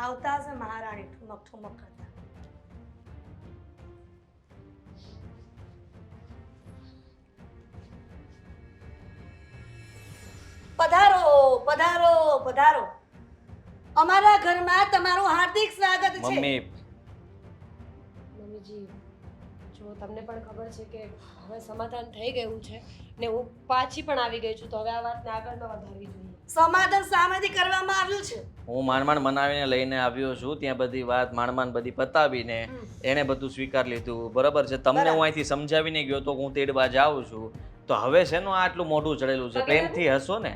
આવતા હશે મહારાણી ઠુમક ઠુમક કરતા. પધારો પધારો પધારો. અમારા ઘરમાં તમારું હાર્દિક સ્વાગત છે. મમ્મીજી, જો તમને પણ ખબર છે કે હવે સમાધાન થઈ ગયું છે ને હું પાછી પણ આવી ગઈ છું, તો હવે આ વાતને આગળ ન વધારવી જોઈએ. સમાધાન સામેથી કરવામાં આવ્યું છે. હું માંડ મનાવીને લઈને આવ્યો છું, ત્યાં બધી વાત માંડ બધી પતાવીને એણે બધું સ્વીકાર લીધું. બરાબર છે, તમને હું અહીંથી સમજાવીને ગયો તો હું તેડવા જાઉં છું, તો હવે શેનું આટલું મોઢું ચડેલું છે? પ્રેમથી હસો ને.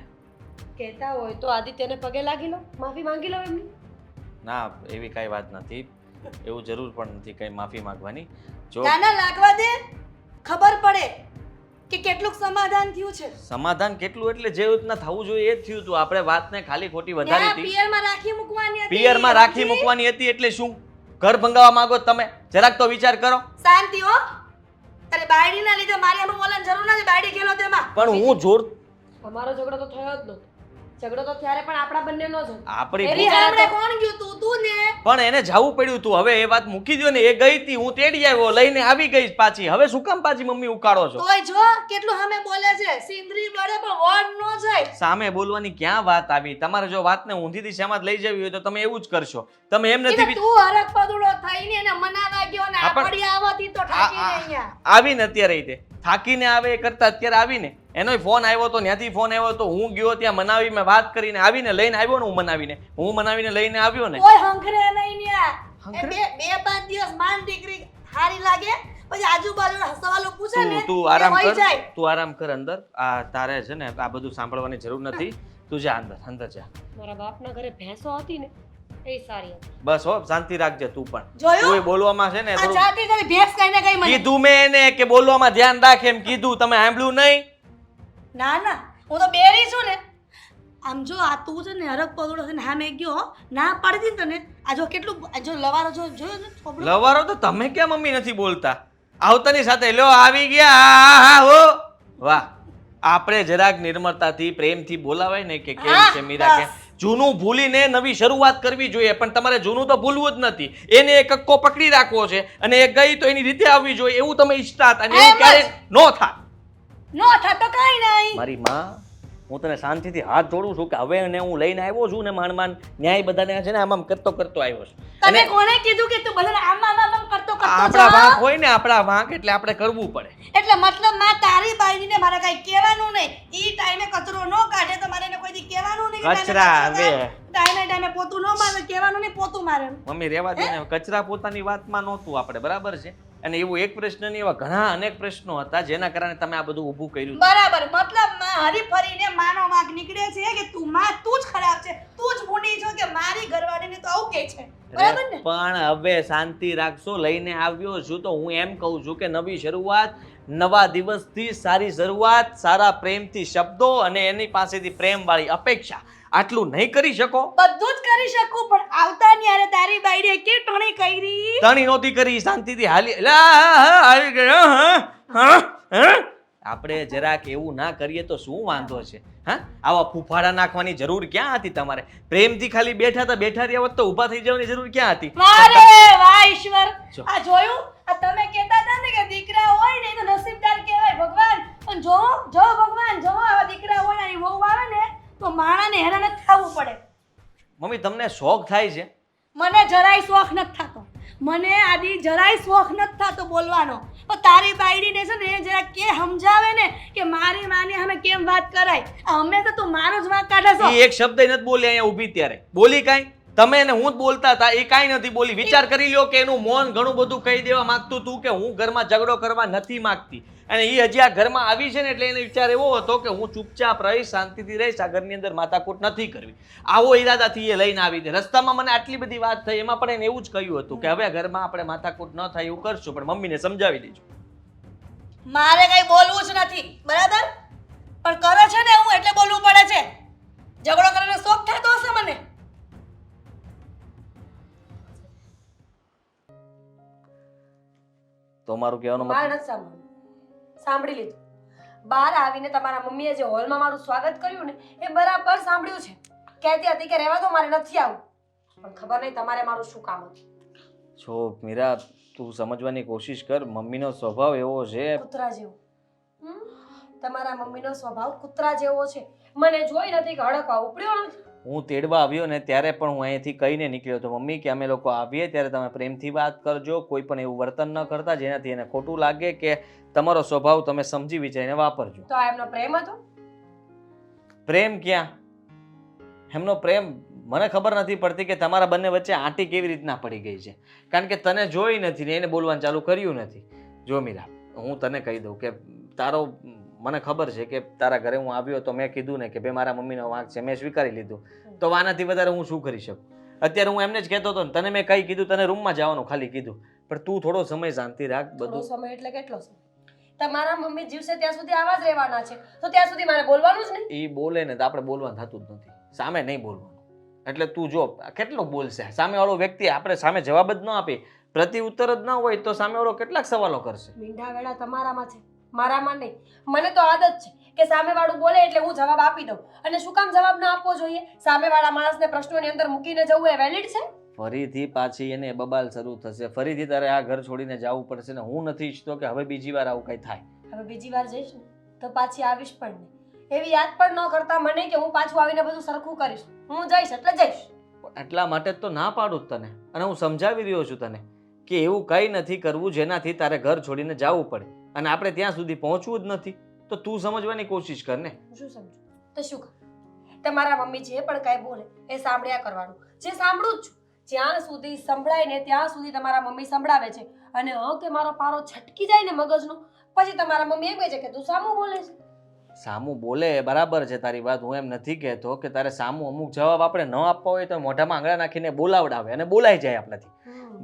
કહેતા હોય તો આદિત્યને પગે લાગી લો, માફી માંગી લો એમની. ના, એવી કાંઈ વાત નથી, એવું જરૂર પણ નથી કંઈ માફી માંગવાની. જો નાના લાગવા દે, ખબર પડે કે કેટલું સમાધાન થયું છે. સમાધાન કેટલું એટલે જે રીતના થવું જોઈએ એ જ થયું હતું. આપણે વાતને ખાલી ખોટી વધારી હતી. પિયરમાં રાખી મૂકવાની હતી. પિયરમાં રાખી મૂકવાની હતી એટલે શું? ઘર ભંગાવવા માંગો તમે? જરાક તો વિચાર કરો. શાંતિ હો. અરે બાયડીના લીધે મારી આનું બોલવાની જરૂર નથી. બાયડી ગેલો તેમાં. પણ હું જોર અમારો ઝઘડો તો થયો જ નહોતો. ઝઘડો તો ત્યારે પણ આપણા બંનેનો જ હતો. આપણી એની સામે કોણ ગયું? તું ને. પણ એને જવું પડ્યું તું. હવે એ વાત મૂકી દો ને. એ ગઈ હતી, હું તેડી આવ્યો, લઈને આવી ગઈ પાછી. હવે શું કામ પાછી મમ્મી ઉકાળો છો? તોય જો કેટલું સામે બોલે છે. સિંદરી બળે પણ વડ નો જાય. સામે બોલવાની ક્યાં વાત આવી? તમારે જો વાતને ઊંધી દિશામાં જ લઈ જવી હોય તો તમે એવું જ કરશો. તમે એમ નથી તું હરક પદુડો થઈને એને મનાવા ગયો ને આ પડી આવતી તો ઠાકીને અહીંયા આવીને અત્યારે તે થાકીને આવે એ કરતા અત્યારે આવીને એનો ફોન આવ્યો તો ત્યાંથી ફોન આવ્યો તો હું ગયો ત્યાં મનાવી, મેં વાત કરીને આવીને લઈને આવ્યો ને. હું મનાવીને લઈને આવ્યો ને. કોઈ હંખરે નહીં ન્યા. બે પાંચ દિવસ માન દીકરી હારી લાગે પછી આજુબાજુના સવાલો પૂછે ને તું આરામ કર. તું આરામ કર અંદર. આ તારે છે ને આ બધું સાંભળવાની જરૂર નથી. તું જા અંદર જા. મારા બાપના ઘરે ભેંસો હતી ને એ સારી હતી. બસ હો, શાંતિ રાખજે તું પણ. જોયું? કોઈ બોલવામાં છે ને આ જાતી તારી ભેંસ કઈ ને કઈ મને કીધું મેં એને કે બોલવામાં ધ્યાન રાખ એમ કીધું. તમે સાંભળ્યું નહીં? ના ના, હું તો બેરી છું ને. આમ જો આ તું છે ને હરક પગડો છે ને હા મેં ગયો ના પાડી દીધી તને. આ જો કેટલું જો લવારો જો જોયો ને છોકરો. લવારો તો તમે ક્યાં મમ્મી નથી બોલતા? આવતાની સાથે લ્યો આવી ગયા. હા હો વાહ. આપણે જરાક નિર્મળતાથી પ્રેમથી બોલાવાય ને કે કેમ છે મીરા, કે જૂનું ભૂલીને નવી શરૂઆત કરવી જોઈએ. પણ તમારે જૂનું તો ભૂલવું જ નથી. એને એક કક્કો પકડી રાખવો છે અને એ ગઈ તો એની રીતે આવવી જોઈએ એવું તમે ઈચ્છતા હતા. અને એવું ક્યારે નો થાય. નો થતો કઈ નહીં. મારી માં, હું તને શાંતિથી હાથ જોડું છું કે હવે એને હું લઈને આવ્યો છું ને માંડ ન્યાય બધાને છે ને આમ કરતો આવ્યો છું. તમે કોણે કીધું કે તું બધાને આમ કરતો આપણા વાંક હોય ને, આપણા વાંક એટલે આપણે કરવું પડે. એટલે મતલબ માં તારી બાઈડીને મારે કઈ કહેવાનું નહીં. ઈ ટાઈમે કચરો નો કાઢે તો મારે એને કોઈ દી કહેવાનું નહીં. કચરા હવે ટાઈમે પોતું નો મારે, કહેવાનું નહીં પોતું મારે. મમ્મી રહેવા દે ને. કચરા પોતાની વાતમાં નહોતું આપણે, બરાબર છે? અને એવું એક પ્રશ્ન નહીં, એવા ઘણા અનેક પ્રશ્નો હતા જેના કારણે તમે આ બધું ઊભું કર્યું. બરાબર. મતલબ માં હરી ફરીને માનો વાંક નીકળે છે કે તું માં તું જ ખરાબ છે, તું જ ભૂંડી છો કે મારી ઘરવાળીને તો આવું કે છે. બરાબર ને? પણ હવે શાંતિ રાખશો. લઈને આવ્યો છું તો હું એમ કહું છું કે નવી શરૂઆત, નવા દિવસથી સારી શરૂઆત, સારા પ્રેમથી શબ્દો અને એની પાસેથી પ્રેમવાળી અપેક્ષા. આટલું નહીં કરી શકો? બધું જ કરી શકું પણ આવતા ની આરે તારી બાઈડીએ કે ટણી કરી? તણી નહોતી કરી. શાંતિથી હાલી આવી ગયો. આપણે જરાક એવું ના કરીએ તો શું વાંધો છે? હા, આવા ફૂફાડા નાખવાની જરૂર ક્યાં હતી તમારે? પ્રેમથી ખાલી બેઠા રહ્યા હોત તો ઊભા થઈ જવાની જરૂર ક્યાં હતી? વારે વાહ ઈશ્વર. આ જોયું? આ તમે કહેતા હતા ને કે દીકરા હોય ને તો નસીબદાર કહેવાય ભગવાન. પણ જો ભગવાન જો આવા દીકરા હોય ને વહુ આવે ને તો માણાને હેરાન જ થવું પડે. મમ્મી, તમને શોખ થાય છે? મને જરાય શોખ નથી થતો. મને આદિ જરાય શોખ નથી થતો બોલવાનો. તો તારી બાયડીને છે ને જરા કે સમજાવે ને કે મારી માને અમે કેમ વાત કરાય. હંમેશા તું મારો જ વાંક કાઢે છો. એક શબ્દ નથી બોલી અહીંયા ઊભી ત્યારે. બોલી કાંઈ? તમે ને હું જ બોલતા હતા, એ કાંઈ નથી બોલી. વિચાર કરી લ્યો કે એનું મૌન ઘણું બધું કહી દેવા માંગતું હતું કે હું ઘરમાં ઝઘડો કરવા નથી માંગતી. અને એ હજી આ ઘરમાં આવી છે ને એટલે એને વિચાર એવો હતો કે હું ચૂપચાપ રહીશ, શાંતિથી રહીશ, આ ઘરની અંદર માથાકૂટ નથી કરવી. આવો ઈરાદાથી એ લઈને આવી દે. રસ્તામાં મને આટલી બધી વાત થઈ, એમાં પણ એને એવું જ કહ્યું હતું કે હવે ઘરમાં આપણે માથાકૂટ ન થાય એવું કરશું, પણ મમ્મીને સમજાવી દેજો. મારે કઈ બોલવું જ નથી, બરાબર? પણ કરે છે ને હું એટલે બોલવું પડે છે. ઝઘડો કરવાનો શોખ થતો હશે મને. તો મારું કહેવાનું મારે નથી સાંભળી લીધું. બહાર આવીને તમારા મમ્મીએ જે હોલમાં મારું સ્વાગત કર્યું ને એ બરાબર સાંભળ્યું છે. કહેતી હતી કે રહેવા દો, મારે નથી આવું. પણ ખબર નહીં તમારે મારું શું કામ હતું. જો મીરા, તું સમજવાની કોશિશ કર. મમ્મીનો સ્વભાવ એવો છે. કૂતરા જેવો. તમારા મમ્મીનો સ્વભાવ કૂતરા જેવો છે. મને જોઈ નથી કે હડકવા ઉપડ્યો નથી. હું તેડવા આવ્યો ને ત્યારે પણ હું અહીંથી કહીને નીકળ્યો હતો મમ્મી કે અમે લોકો આવીએ ત્યારે તમે પ્રેમથી વાત કરજો, કોઈ પણ એવું વર્તન ન કરતા જેનાથી એને ખોટું લાગે, કે તમારો સ્વભાવ તમે સમજી વિચારીને વાપરજો. તો આ એમનો પ્રેમ હતો? પ્રેમ ક્યાં? એમનો પ્રેમ મને ખબર નથી પડતી કે તમારા બંને વચ્ચે આંટી કેવી રીતના પડી ગઈ છે, કારણ કે તને જોઈ નથી ને એને બોલવાનું ચાલુ કર્યું નથી. જો મીરા, હું તને કહી દઉં કે તારો મને ખબર છે કે તારા ઘરે હું આવ્યો તો મેં કીધું ને કે ભાઈ મારા મમ્મીનો વાંક છે, મેં સ્વીકારી લીધું. તો આનાથી વધારે હું શું કરી શકું? અત્યારે હું એમને જ કહેતો હતો ને, તને મેં કઈ કીધું, તને રૂમમાં જવાનું ખાલી કીધું, પણ તું થોડો સમય શાંતિ રાખ. થોડો બધું સમય એટલે કેટલો સમય? તમારા મમ્મી જીવશે ત્યાં સુધી આવા જ રહેવાના છે, તો ત્યાં સુધી મારે બોલવાનું જ નહીં. એ બોલે ને તો આપણે બોલવાનું થતું જ નથી, સામે નહીં બોલવાનું. એટલે તું જો કેટલો બોલશે સામેવાળો વ્યક્તિ, આપણે સામે જવાબ જ ન આપીએ, પ્રતિ ઉત્તર જ ન હોય તો સામેવાળો કેટલાક સવાલો કરશે. મીંઢા વેળા તમારામાં છે, મારામાં નહીં. મને તો આદત છે કે સામેવાળું બોલે એટલે હું જવાબ આપી દઉં. અને શું કામ જવાબ ન આપવો જોઈએ? સામેવાળા માણસને પ્રશ્નોની અંદર મૂકીને જવું એ વેલિડ છે? ફરીથી પાછી એને બબાલ શરૂ થશે, ફરીથી તારે આ ઘર છોડીને જવું પડશે ને હું નથી ઈચ્છતો કે હવે બીજી વાર આવું કઈ થાય. હવે બીજી વાર જઈશ ને તો પાછી આવીશ પણ નહીં. એવી યાદ પણ ન કરતા મને કે હું પાછું આવીને બધું સરખું કરીશ. હું જઈશ એટલે જઈશ. એટલા માટે જ તો ના પાડું જ તને, અને હું સમજાવી રહ્યો છું તને કે એવું કંઈ નથી કરવું જેનાથી તારે ઘર છોડીને જવું પડે, અને આપણે ત્યાં સુધી પહોંચવું જ નથી. તો તું સમજવાની કોશિશ કર ને. હું શું સમજુ તો શું કર? તમારા મમ્મી જે પણ કાંઈ બોલે એ સાંભળ્યા કરવાનું. જે સાંભળું જ છું, જ્યાં સુધી સંભળાય ને ત્યાં સુધી તમારા મમ્મી સંભળાવે છે. અને કે મારો પારો છટકી જાય ને મગજનો, પછી તમારા મમ્મી એમ કહે છે કે તું સામું બોલે છે. સામું બોલે બરાબર છે તારી વાત, હું એમ નથી કહેતો કે તારે સામું અમુક જવાબ આપણે ન આપવા હોય તો મોઢામાં આંગળા નાખીને બોલાવડાવે અને બોલાઈ જાય આપણાથી.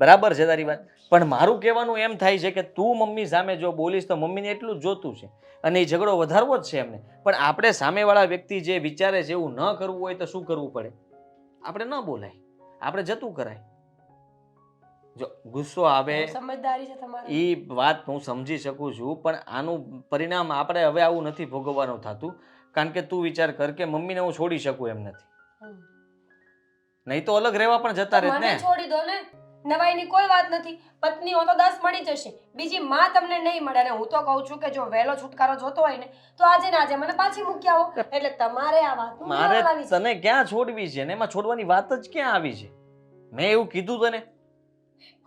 બરાબર છે તારી વાત, પણ મારું કહેવાનું એમ થાય છે કે તું મમ્મી સામે જો બોલીશ તો મમ્મીને એટલું જ જોતું છે અને એ ઝઘડો વધારવો જ છે એમને. પણ આપણે સામેવાળા વ્યક્તિ જે વિચારે છે એવું ન કરવું હોય તો શું કરવું પડે? આપણે ન બોલાય, આપણે જતું કરાય. જો ગુસ્સો આવે સમજદારી છે તમારી. એ વાત હું સમજી શકું છું, પણ આનું પરિણામ આપણે હવે આવું નથી ભોગવવાનું થતું, કારણ કે તું વિચાર કર કે મમ્મીને હું છોડી શકું એમ નથી, નહીં તો અલગ રહેવા પણ જતા રહેત ને. મને છોડી દો ને, નવાઈની કોઈ વાત નથી. પત્નીઓ તો 10 મળી જશે, બીજી માં તમને નહીં મળે. અને હું તો કહું છું કે જો વહેલો છુટકારો જોતો હોય ને તો આજે ને આજે મને પાછી મૂકી આવો. એટલે તમારે આ વાત મારે તને ક્યાં છોડવી છે ને એમાં છોડવાની વાત જ ક્યાં આવી છે? મેં એવું કીધું તને,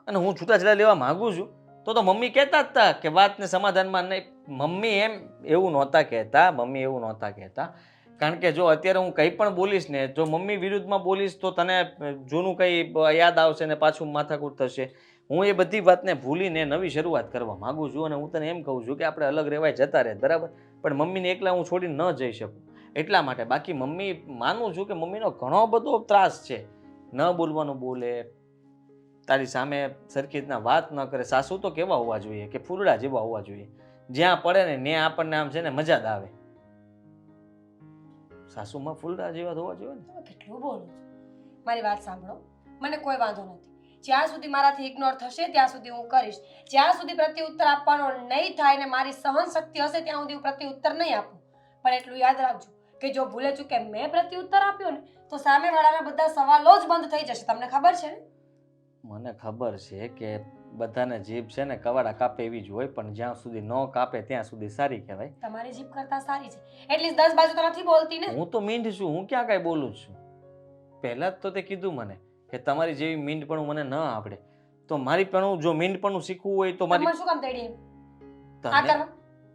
અને હું છૂટાછેડા લેવા માંગુ છું તો મમ્મી કહેતા જ હતા કે વાતને સમાધાનમાં નહીં. મમ્મી એવું નહોતા કહેતા, કારણ કે જો અત્યારે હું કંઈ પણ બોલીશ ને, જો મમ્મી વિરુદ્ધમાં બોલીશ તો તને જૂનું કંઈ યાદ આવશે ને પાછું માથાકૂટ થશે. હું એ બધી વાતને ભૂલીને નવી શરૂઆત કરવા માંગુ છું, અને હું તને એમ કહું છું કે આપણે અલગ રહેવાય જતા રહે બરાબર, પણ મમ્મીને એકલા હું છોડી ન જઈ શકું એટલા માટે. બાકી મમ્મી માનું છું કે મમ્મીનો ઘણો બધો ત્રાસ છે, ન બોલવાનું બોલે, તારી સામે સરખી રીતના વાત ન કરે. સાસુ તો કેવા હોવા જોઈએ કે ફૂલડા જેવા હોવા જોઈએ, જ્યાં પડે ને ત્યાં આપણને આમ છે ને મજા જ આવે. સાસુમાં ફૂલડા જેવા હોવા જોઈએ ને. તમે કેટલું બોલો છો? મારી વાત સાંભળો, મને કોઈ વાંધો નથી. જ્યાં સુધી મારાથી ઇગ્નોર થશે ત્યાં સુધી હું કરીશ. જ્યાં સુધી પ્રત્યુત્તર આપવાનો નહીં થાય ને મારી સહન શક્તિ હશે ત્યાં સુધી હું પ્રત્યુત્તર નહીં આપું. પણ એટલું યાદ રાખજો કે જો ભૂલે ચૂકે મેં પ્રત્યુત્તર આપ્યો ને તો સામેવાળાના બધા સવાલો જ બંધ થઈ જશે. તમને ખબર છે ને? મને ખબર છે કે બધાને જીભ છે ને કવાડા કાપે એવી જ હોય, પણ જ્યાં સુધી ન કાપે ત્યાં સુધી સારી કહેવાય. તમારી જીભ કરતા સારી છે, એટલીસ્ટ 10 બાજુ તો નથી બોલતી ને. હું તો મીંઢ છું, હું ક્યાં કાંઈ બોલું છું? પહેલા જ તો તે કીધું મને કે તમારી જેવી મીંઢપણું મને ન આવડે, તો મારી પણ જો મીંઢપણું શીખવું હોય તો મારી તમે શું કામ તેડી તને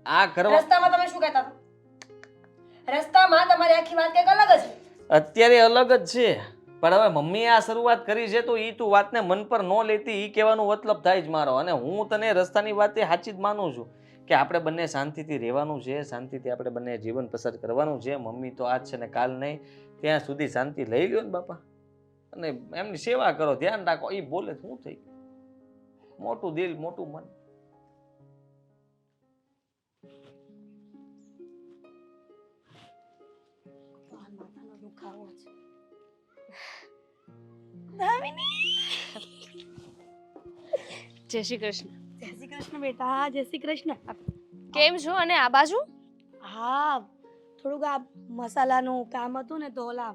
આ કરવા રસ્તામાં તમે શું કહેતા હતા? રસ્તામાં તમારી આખી વાત કંઈક અલગ જ છે. અત્યારે અલગ જ છે, પણ હવે મમ્મીએ આ શરૂઆત કરી છે તો એ તું વાતને મન પર ન લેતી, એ કહેવાનું મતલબ થાય જ મારો. અને હું તને રસ્તાની વાતે સાચી જ માનું છું કે આપણે બંને શાંતિથી રહેવાનું છે, શાંતિથી આપણે બંને જીવન પસાર કરવાનું છે. મમ્મી તો આજ છે ને કાલ નહીં, ત્યાં સુધી શાંતિ લઈ લ્યો ને બાપા, અને એમની સેવા કરો, ધ્યાન રાખો. એ બોલે શું થઈ, મોટું દિલ મોટું મન. જય શ્રી કૃષ્ણ. જય શ્રી કૃષ્ણ બેટા, જય શ્રી કૃષ્ણ. કેમ છો? અને આ બાજુ? હા, થોડુંક આ મસાલાનું કામ હતું ને તો ઓલા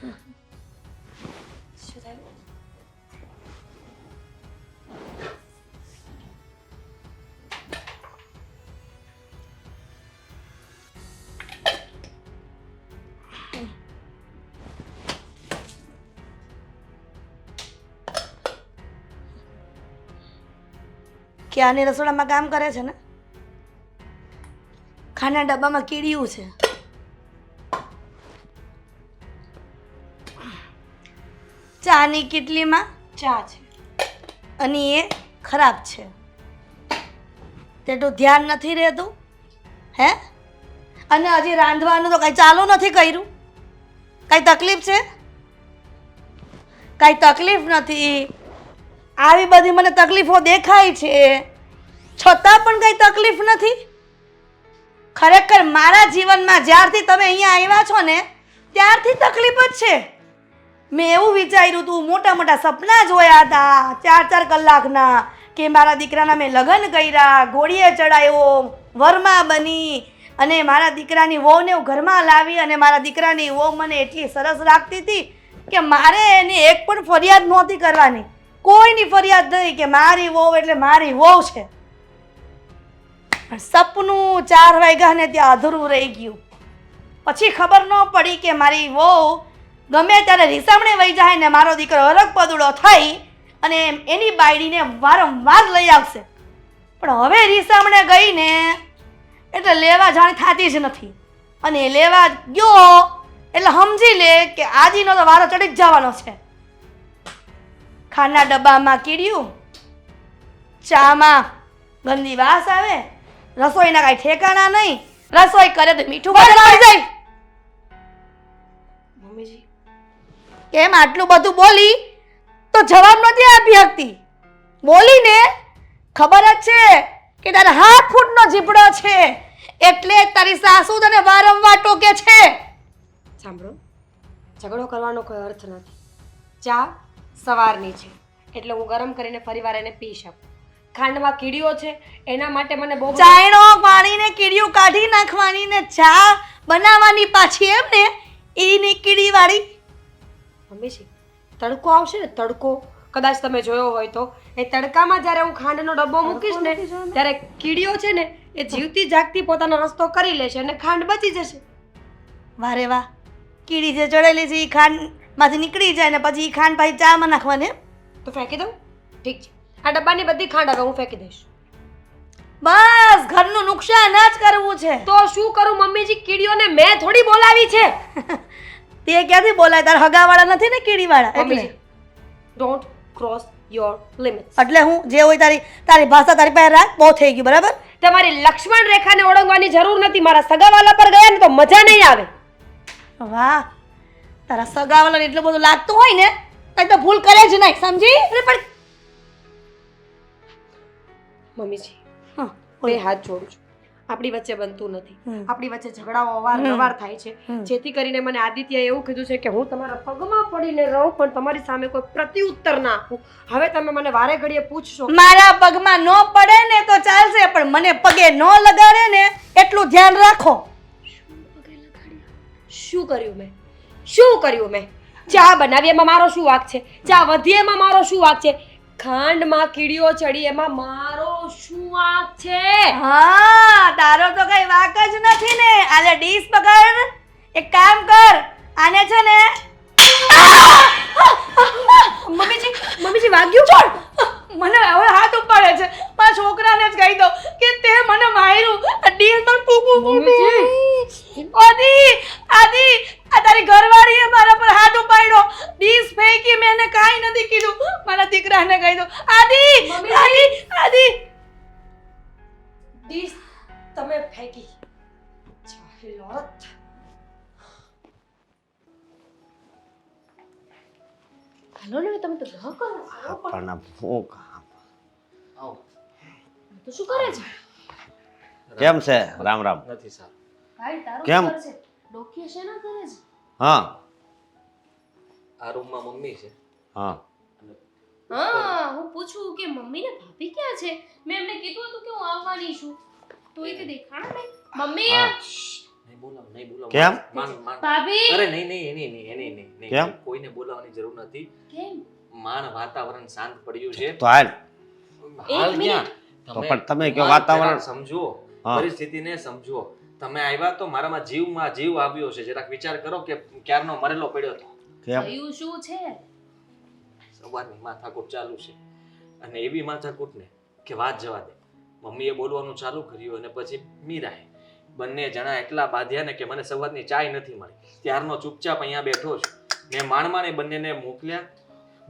શું થયું? ક્યાંની રસોડામાં કામ કરે છે ને, ખાના ડબ્બામાં કીડિયું છે. ચાની કીટલીમાં ચા છે. અને એ ખરાબ છે. તેટલું ધ્યાન નથી રહેતું હે? અને હજી રાંધવાનું તો કઈ ચાલુ નથી કર્યું. કઈ તકલીફ છે? કઈ તકલીફ નથી. આવી બધી મને તકલીફો દેખાય છે, છતાં પણ કઈ તકલીફ નથી. ખરેખર મારા જીવનમાં જ્યારથી તમે અહીંયા આવ્યા છો ને ત્યારથી તકલીફ જ છે. મેં એવું વિચાર્યું હતું, મોટા મોટા સપના જોયા હતા 4-4 કલાકના, કે મારા દીકરાના મેં લગ્ન કર્યા, ઘોડીએ ચડાવ્યો, વરમાં બની, અને મારા દીકરાની વહુને હું ઘરમાં લાવી, અને મારા દીકરાની વહુ મને એટલી સરસ રાખતી હતી કે મારે એની એક પણ ફરિયાદ નહોતી કરવાની. કોઈની ફરિયાદ નહીં કે મારી વહુ એટલે મારી વહુ છે. સપનું 4 વાગ્યા ને ત્યાં અધૂરું રહી ગયું. પછી ખબર ન પડી કે મારી વહુ ગમે ત્યારે રીસામણે વહી જાય ને મારો દીકરો અલગ પદુડો થઈ અને એની બાયડીને વારંવાર લઈ આવશે. પણ હવે રીસામણે ગઈ ને એટલે લેવા જાણ થતી જ નથી. અને લેવા ગયો એટલે સમજી લે કે આજીનો તો વારો ચડી જ જવાનો છે. ખાના ડબ્બામાં કીડ્યું, ચામાં ગંદી વાસ આવે, રસોઈના કાંઈ ઠેકાણા નહીં. રસોઈ કરે તો મીઠું બધું આવી જાય. મમ્મીજી, કેમ આટલું બધું બોલી તો જવાબ નથી આપી શકતી? બોલીને ખબર જ છે કે તારે 7 ફૂટનો જીભડો છે, એટલે જ તારી સાસુ તને વારંવાર ટોકે છે. સાંભળો, ઝઘડો કરવાનો કોઈ અર્થ નથી. ચા સવારની છે એટલે હું ગરમ કરીને ફરીવાર એને પી શકું. ખાંડમાં કીડીઓ છે એના માટે મને બહુ ચાયણો પાણીને કીડીયું કાઢી નાખવાની ને ચા બનાવવાની પાછી, એમ ને? ઈ કીડી વાળી. મમ્મીજી, તડકો આવશે ને, તડકો કદાચ તમે જોયો હોય તો, એ તડકામાં જ્યારે હું ખાંડનો ડબ્બો મૂકીશ ને ત્યારે કીડીઓ છે ને એ જીવતી જાગતી પોતાનો રસ્તો કરી લેશે અને ખાંડ બચી જશે. વારે વાહ, કીડી જે ચડેલી છે એ ખાંડમાંથી નીકળી જાય ને પછી ઈ ખાંડ પાછી ચામાં નાખવાની. તો ફેંકી દઉં? ઠીક છે, આ ડબ્બાની બધી ખાંડ હવે હું ફેંકી દઈશ. બસ ઘરનું નુકસાન જ કરવું છે. તો શું કરું મમ્મીજી? કીડીઓને મેં થોડી બોલાવી છે. તે ક્યાંથી બોલાય? તાર હગાવાળા નથી ને કીડીવાળા? મમ્મીજી, ડોન્ટ ક્રોસ યોર લિમિટ્સ. એટલે હું જે હોય તારી ભાષા તારી પાસે રાખ. બહુ થઈ ગયું, બરાબર? તમારી લક્ષ્મણ રેખાને ઓળંગવાની જરૂર નથી. મારા સગાવાલા પર ગયા ને તો મજા નહીં આવે. વાહ, તારા સગાવાળાને એટલું બધું લાગતું હોય ને કઈ તો ભૂલ કરે જ નહીં, સમજી? અરે પણ મમ્મીજી, હા, બે હાથ જોડું છું. આપણી વચ્ચે બનતું નથી. હમ. આપણી વચ્ચે ઝઘડાઓ અવારનવાર થાય છે. જેથી કરીને મને આદિત્યએ એવું કીધું છે કે હું તમારા પગમાં પડીને રહું પણ તમારી સામે કોઈ પ્રત્યુત્તર ના આપું. હવે તમે મને વારે ઘડીએ પૂછશો. મારા પગમાં ન પડે ને તો ચાલશે, પણ મને પગે ન લગાડે ને એટલું ધ્યાન રાખો. શું કર્યું મેં? શું કર્યું મેં? ચા બનાવી એમાં મારો શું વાંક છે? ચા વધી એમાં મારો શું વાંક છે? ખાંડમાં કીડીઓ ચડી એમાં મારો શું વાંક છે? હા, તારો તો કઈ વાક જ નથી ને. આલે ડીશ પકડ, એક કામ કર, આને છે ને મમ્મીજી, મમ્મીજી વાગ્યું? છોડ. મને હવે હાથ ઉપાડે છે. મારા છોકરાને જ કહી દો કે તે મને માર્યું. આ ડીશ પર મમ્મીજી. આદિ આ તારી ઘરવાળીએ મારા પર હાથ ઉપાડ્યો. ડીશ ફેંકી, મેં એને કાંઈ નથી કીધું. મારા દીકરાને કહી દો. આદિ, આદિ, આદિ. ડીશ તમે ફેંકી. જાહેલ ઓરત. હાલો ને, તમે તો ન કરો. પણ હું કામ. તો શું કરે છે? કેમ છે? રામ રામ. નથી સારું. ભાઈ તારું કેમ? શું કરશે? ડોકીએ શેના કરે છે? હા આ રૂમમાં મમ્મી છે. હા હા, હું પૂછું કે મમ્મી ને ભાભી ક્યાં છે? મેં એમને કીધું હતું કે હું આવવાની છું, તો એ કે દેખાણા નહીં. મમ્મી, હા. નહીં બોલાવો, નહીં બોલાવો. કેમ? માન. ભાભી અરે નહીં નહીં. કેમ? કોઈને બોલાવવાની જરૂર નથી. કેમ માન વાતાવરણ શાંત પડ્યું છે. તો હાલ હાલ મિનિટ. ક્યાં? તો પણ તમે કયો માન વાતાવરણ- જરાક સમજો, હા. પરિસ્થિતિને સમજો. તમે આવ્યા તો મારામાં જીવ આવ્યો છે. જરાક વિચાર કરો કે ક્યારનો મરેલો પડ્યો હતો. કેમ થયું શું છે? સવારની માથાકૂટ ચાલુ છે અને એવી માથાકૂટ ને કે વાત જવા દે. મમ્મીએ બોલવાનું ચાલુ કર્યું અને પછી મીરાએ બંને જણા એટલા બાંધ્યા ને કે મને સવારની ચાય નથી મળી. ત્યારનો ચૂપચાપ અહીંયા બેઠો છું. મેં માણમાને બંનેને મોકલ્યા.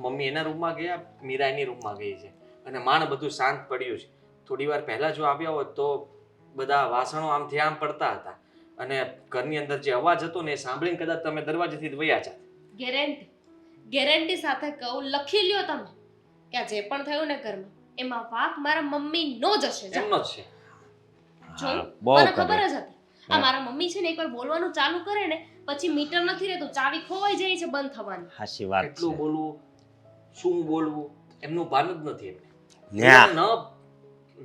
મમ્મી એના રૂમમાં ગયા, મીરા એની રૂમમાં ગઈ છે અને માણ બધું શાંત પડ્યું છે. થોડી વાર પહેલા જો આવ્યા હોત તો બધા વાસણો આમથી આમ પડતા હતા અને ઘરની અંદર જે અવાજ હતો ને એ સાંભળીને કદાચ તમે દરવાજેથી જ વયા જાત. ગેરંટી સાથે કહું, લખી લ્યો તમે કે આ જે પણ થયું ને ઘરમાં એમાં વાક મારા મમ્મીનો જ હશે. જા. એમનો જ છે. જોયું? હા, બહુ મને કરે. ખબર જ હતી આ મારા મમ્મી છે ને એકવાર બોલવાનું ચાલુ કરે ને પછી મીટર નથી રહેતું, ચાવી ખોવાઈ જાય છે બંધ થવાની. હાચી વાત કેટલું છે બોલવું, શું બોલવું, એમનું ભાન જ નથી એમને. ન્યા.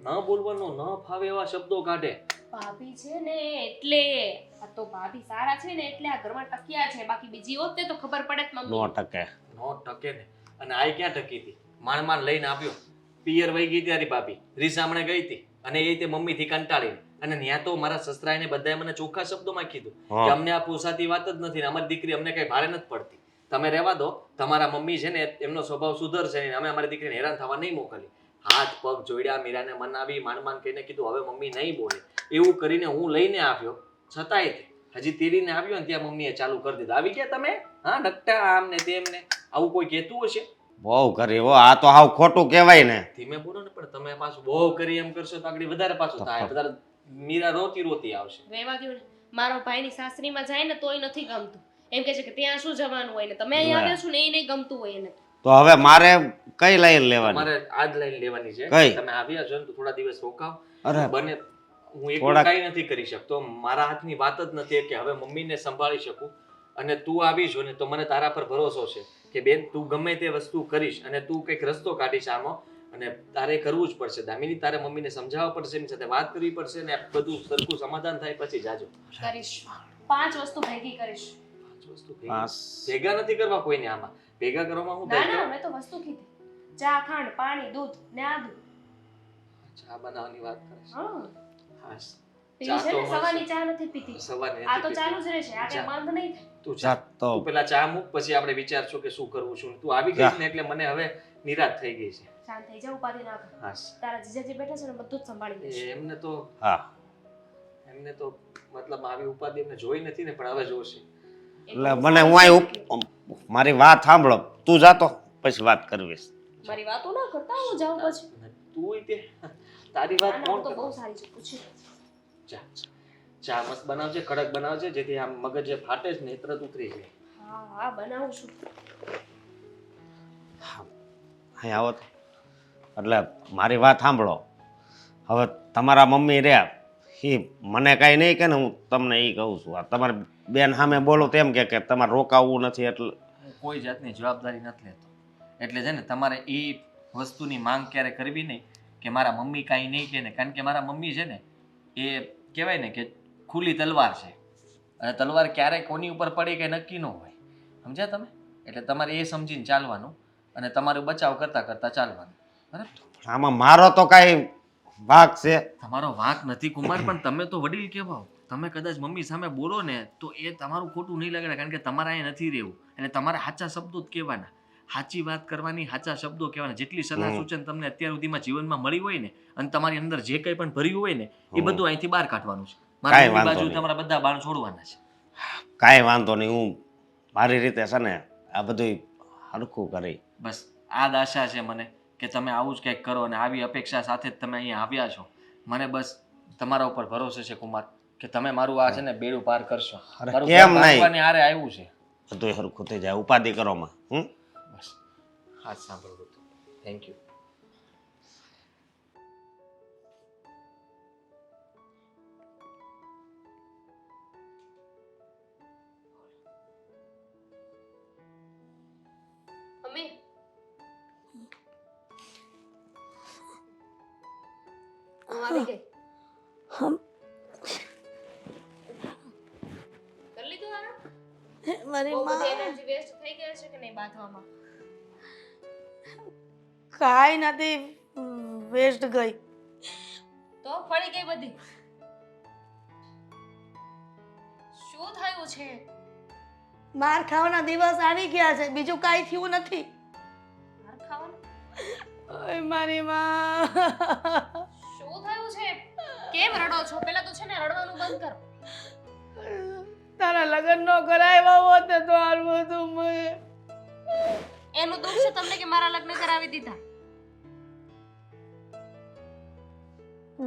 ન બોલવાનો ન ફાવે એવા શબ્દો કાઢે. ભાભી છે ને એટલે આ તો ભાભી સારા છે ને એટલે આ ઘરમાં ટક્યા છે, બાકી બીજી હોત ને તો ખબર પડે જ નો મમ્મી. ટકે નો ટકે ને. અને આ ક્યાં ટકી હતી? માણ લઈને આપ્યો. પિયર વહી ગઈ ત્યારે ભાભી રીસામણે ગઈ હતી અને એ તે મમ્મીથી કંટાળીને અને ત્યાં તો મારા સસરાને બધાએ મને ચોખ્ખા શબ્દોમાં કીધું હા. કે અમને આ પોસાતી વાત જ નથી ને અમારી દીકરી અમને કઈ ભારે નથી પડતી. તમે રહેવા દો, તમારા મમ્મી છે ને એમનો સ્વભાવ સુધરશે ને અમે અમારી દીકરીને હેરાન થવા નહીં મોકલી. હાથ પગ જોડ્યા, મીરાને મનાવી, માંડ કહીને કીધું હવે મમ્મી નહીં બોલે. એવું કરીને હું લઈને આવ્યો છતાંય તે હજી તેડીને આવ્યો ને ત્યાં મમ્મીએ ચાલુ કરી દીધું. આવી ગયા તમે? હા, નકટા આમ ને તેમ ને. આવું કોઈ કહેતું હશે? બહુ કરી હો. આ તો હાવ ખોટું કહેવાય ને. ધીમે બોલો ને. પણ તમે પાછું બહુ કરી એમ કરશો તો આગળ વધારે પાછું થાય. વધારે મીરા રોતી આવશે. રહેવા દ્યો ને. મારો ભાઈની સાસરીમાં જાય ને તોય નથી ગમતું, એમ કહે છે કે ત્યાં શું જવાનું હોય ને તમે અહીંયા આવ્યો છો ને એ નહીં ગમતું હોય એને. તો હવે મારે કઈ લાઈન લેવાની? તમારે આજ લાઈન લેવાની છે. કઈ? તમે આવ્યા છો ને તો થોડા દિવસ રોકાવ. અરે બને હું એકલું થોડાક- કાંઈ નથી કરી શકતો. મારા હાથની વાત જ નથી કે હવે મમ્મીને સંભાળી શકું. અને તું આવી છો ને તો મને તારા પર ભરોસો છે કે બેન તું ગમે તે વસ્તુ કરીશ અને તું કંઈક રસ્તો કાઢીશ આમાં. અને તારે કરવું જ પડશે દામિની. તારે મમ્મીને સમજાવવા પડશે, એની સાથે વાત કરવી પડશે ને બધું સરખું સમાધાન થાય પછી જાજો. કરીશ 5 વસ્તુ ભેગી કરીશ. પાંચ વસ્તુ ભેગી. પાસ. ભેગા નથી કરવા કોઈને આમાં. ભેગા કરવામાં હું ના ના મેં તો વસ્તુ કીધી, ચા, ખાંડ, પાણી, દૂધ ને આદુ. ચા બનાવવાની વાત કરે છે. હા હાસ. પીવી છે ચા તો ને, સવારની ચા નથી પીતી. સવારે આ તો ચાલુ જ રહેશે, આ કઈ ચા. બંધ નહીં થાય. તું જા ચા તો તું પેલા ચા મૂક પછી આપણે વિચારશું કે શું કરવું શું. તું આવી ગઈ ને એટલે મને હવે નિરાશ થઈ ગઈ છે. શાંત થઈ જા, ઉપાધિ ના કર. હાસ. તારા જીજાજી બેઠા છે ને બધું જ સંભાળી લેશે. હા એમને તો મતલબ આવી ઉપાધિ એમને જોઈ નથી ને પણ હવે જોશે. એટલે મને હું અહીં મારી વાત સાંભળો. તું જાતો પછી વાત કરવીશ. મારી વાતો ના કરતા હું જાઉં પછી. તું તે તારી વાત ના, ના, કોણ હું તો કરે? બહુ સારી છું, પૂછી લે. ચા ચા મસ્ત બનાવજે, કડક બનાવજે જેથી આમ મગજ જે ફાટે છે ને એ તરત ઉતરી જાય. હા હા બનાવું છું. અહીં આવો તો. એટલે મારી વાત સાંભળો. હવે તમારા મમ્મી રહ્યા એ મને કાંઈ નહીં કે ને હું તમને એ કહું છું. આ તમારી બેન સામે બોલો તેમ કે તમારે રોકાવવું નથી એટલે હું કોઈ જાતની જવાબદારી નથી લેતો. એટલે છે ને તમારે એ વસ્તુની માંગ ક્યારે કરવી નહીં કે મારા મમ્મી કાંઈ નહીં કહે ને. કારણ કે મારા મમ્મી છે ને એ કહેવાય ને કે ખુલ્લી તલવાર છે અને તલવાર ક્યારે કોની ઉપર પડે કે નક્કી ન હોય. સમજ્યા તમે? એટલે તમારે એ સમજીને ચાલવાનું અને તમારું બચાવ કરતાં કરતાં ચાલવાનું. બરાબર? આમાં મારો તો કાંઈ ભાગ છે? તમારો વાંક નથી કુમાર, પણ તમે તો વડીલ કહેવાઓ. તમે કદાચ મમ્મી સામે બોલો ને તો એ તમારું ખોટું નહીં લાગે. કારણ કે તમારે અહીંયા નથી રહેવું અને તમારે સાચા શબ્દો જ કહેવાના, સાચી વાત કરવાની, સાચા શબ્દો કહેવાના. જેટલી સલાહ સૂચન તમને અત્યાર સુધીમાં જીવનમાં મળી હોય ને અને તમારી અંદર જે કંઈ પણ ભર્યું હોય ને એ બધું અહીંથી બહાર કાઢવાનું છે. મારી કાંઈ વાંધો બાજુ નહીં. તમારા બધા બાણ છોડવાના છે. કાંઈ વાંધો નહીં. હું મારી રીતે છે ને આ બધું હરખું કરી. બસ આ જ આશા છે મને કે તમે આવું જ કંઈક કરો અને આવી અપેક્ષા સાથે જ તમે અહીંયા આવ્યા છો. મને બસ તમારા ઉપર ભરોસો છે કુમાર કે તમે મારું આ છે ને બેડું પાર કરશો. અરે મારું કેમ ઘર નહીં? ભાંગવાની હારે આવ્યું છે. બધું હરખું થઈ જાય. ઉપાધિ કરોમાં બસ હાથ સાંભળવું હતું. Thank you. મમ્મી હું આવી ગઈ. બધી વેસ્ટ થઈ ગઈ છે કે નહીં બાંધવામાં? કાંઈ નથી વેસ્ટ ગઈ. તો ફળી ગઈ બધી. શું થયું છે? માર ખાવાના દિવસ આવી ગયા છે, બીજું કાંઈ થયું નથી. માર ખાવાનું? ઓય મારી માં. શું થયું છે? કેમ રડો છો? પહેલા તો છે ને રડવાનું બંધ કરો. તારા લગ્ન નો કરાવ્યા હોત ને તો હારું હતું. એનું દુઃખ છે તમને કે મારા લગ્ન કરાવી દીધા?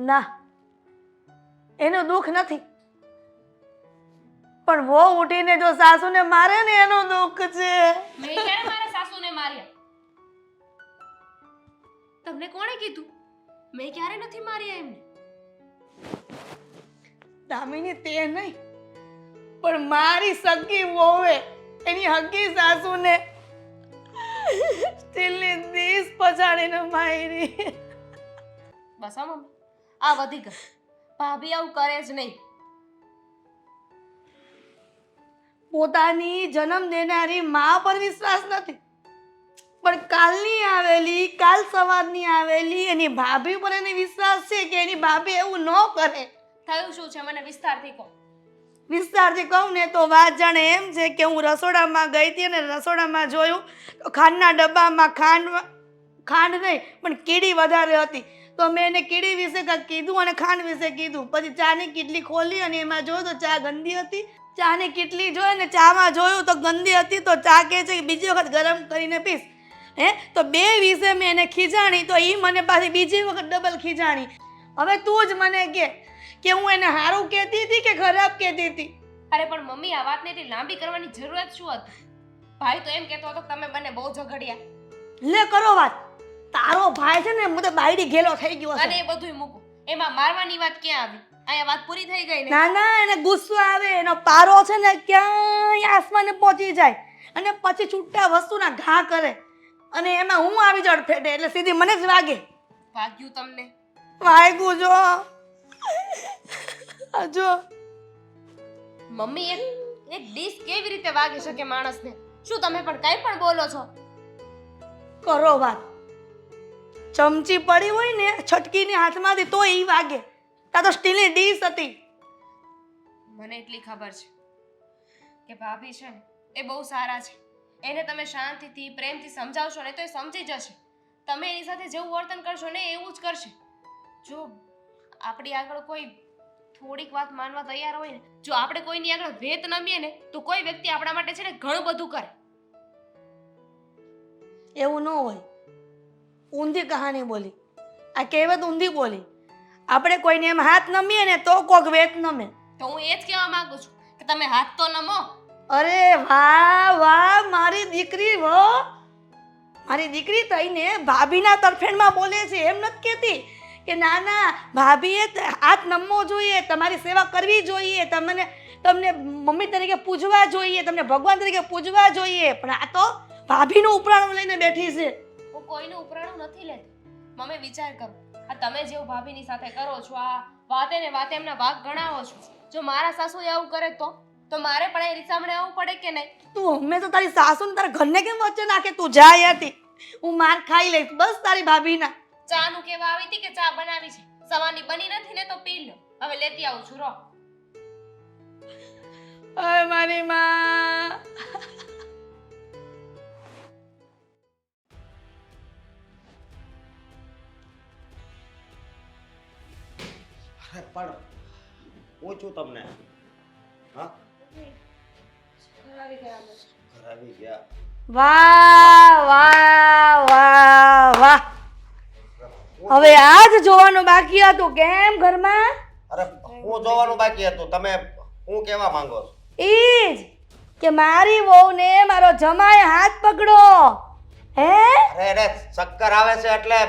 ના, એનું દુઃખ નથી, પણ વહુ ઉઠીને જો સાસુને મારે ને એનું દુઃખ છે. મેં ક્યારે મારા સાસુને માર્યા? તમને કોણે કીધું? મેં ક્યારે નથી માર્યા એમને. દામિની તે નહીં, પણ મારી સગી વહુએ એની હગી સાસુને સ્ટીલની ડીશ પછાડીને મારી. બસ હા મમ્મી, આ વધી ગયું. ભાભી આવું કરે જ નહીં. પોતાની જન્મ દેનારી મા પર વિશ્વાસ નથી, પણ કાલ સવારની આવેલી એની ભાભી પર એને વિશ્વાસ છે કે એની ભાભી એવું ન કરે. થયું શું છે મને વિસ્તારથી કહો. વિસ્તારથી કહું ને તો વાત જાણે એમ છે કે હું રસોડામાં ગઈ હતી અને રસોડામાં જોયું તો ખાંડના ડબ્બામાં ખાંડ નહીં પણ કીડી વધારે હતી. તો મેં એને કીડી વિશે કાંઈક કીધું અને ખાંડ વિશે કીધું. પછી ચાની કીટલી ખોલી અને એમાં જોયું તો ચા ગંદી હતી. ચાની કીટલી જોઈ ને ચામાં જોયું તો ગંદી હતી. તો ચા કહે છે કે બીજી વખત ગરમ કરીને પીસ. તો બે વિશે મેં એને ખીજાણી તો એ મને પાછી બીજી વખત ડબલ ખીજાણી. હવે તું જ મને કે હું એને સારું કહેતી હતી કે ખરાબ કહેતી હતી. અરે પણ મમ્મી આ વાતને એટલી લાંબી કરવાની જરૂરત શું હતી? ભાઈ તો એમ કહેતો હતો કે તમે બંને બહુ ઝઘડ્યા. લે કરો વાત. તારો ભાઈ છે ને હું તો બાયડી ગેલો થઈ ગયો અને છે. એ બધુંય મૂકો. એમાં મારવાની વાત ક્યાં આવી? અહીંયા વાત પૂરી થઈ ગઈ ને. ના ના, એને ગુસ્સો આવે, એનો પારો છે ને ક્યાંય આસમાને પહોંચી જાય અને પછી છૂટા વસ્તુના ઘા કરે અને એમાં હું આવી જડ ફેટે એટલે સીધી મને જ વાગે. વાગ્યું તમને? વાગ્યું જો જો મમ્મી એક ડીશ કેવી રીતે વાગી શકે માણસને? શું તમે પણ કંઈ પણ બોલો છો? કરો વાત. ચમચી પડી હોય ને છટકીની હાથમાંથી તો ઈ વાગે. તા તો સ્ટીલની ડીશ હતી. મને એટલી ખબર છે કે ભાભી છે ને એ બહુ સારા છે. એને તમે શાંતિથી પ્રેમથી સમજાવશો ને તો એ સમજી જશે. તમે એની સાથે જેવું વર્તન કરશો ને એવું જ કરશે. જો આપણી આગળ કોઈ થોડીક વાત માનવા તૈયાર હોય ને, જો આપણે કોઈની આગળ વેત નમીએ ને તો કોઈ વ્યક્તિ આપણા માટે છે ને ઘણું બધું કરે. એવું ન હોય. ઊંધી કહાની બોલી. આ કહેવત ઊંધી બોલી. આપણે કોઈને એમ હાથ નમીએ ને તો કોક વેત નમે. તો હું એ જ કહેવા માંગુ છું કે તમે હાથ તો નમો. અરે વાહ વાહ મારી દીકરી વાહ. મારી દીકરી થઈને ભાભીના તરફેણમાં બોલે છે. એમ નથી કહેતી કે ના ના ભાભીએ હાથ નમવો જોઈએ, તમારી સેવા કરવી જોઈએ, તમને મમ્મી તરીકે પૂજવા જોઈએ, તમને ભગવાન તરીકે પૂજવા જોઈએ. પણ આ તો ભાભીનું ઉપરાણું લઈને બેઠી છે. હું કોઈનું ઉપરાણું નથી લેતી. મમ્મી વિચાર કરો, આ તમે જેવું ભાભીની સાથે કરો છો, આ વાતે ને વાતે એમના વાગ ગણાવો છો. જો મારા સાસુ આવું કરે તો મારે પણ એ રીસામણે આવવું પડે કે નહીં? તું હંમેશા તારી સાસુ ને તારા ઘરને કેમ વચ્ચે નાખે? તું જા અહીંયાથી. હું માર ખાઈ લઈશ બસ તારી ભાભીના. ચા નું કેવા આવી હતી કે ચા બનાવી છે? સવારની બની નથી ને તો પી લો. હવે લેતી આવું છું. રો અય મારી માં. અરે પણ પૂછું તમને. હા ઘર આવી ગયા. વાહ વાહ વાહ વાહ. હવે આજ જોવાનું બાકી હતું કેમ ઘરમાં. અરે હું જોવાનું બાકી હતું. તમે હું કહેવા માંગો છો? ઈ જ કે મારી વહુને મારો જમાઈ હાથ પકડો. હે અરે અરે ચક્કર આવે છે એટલે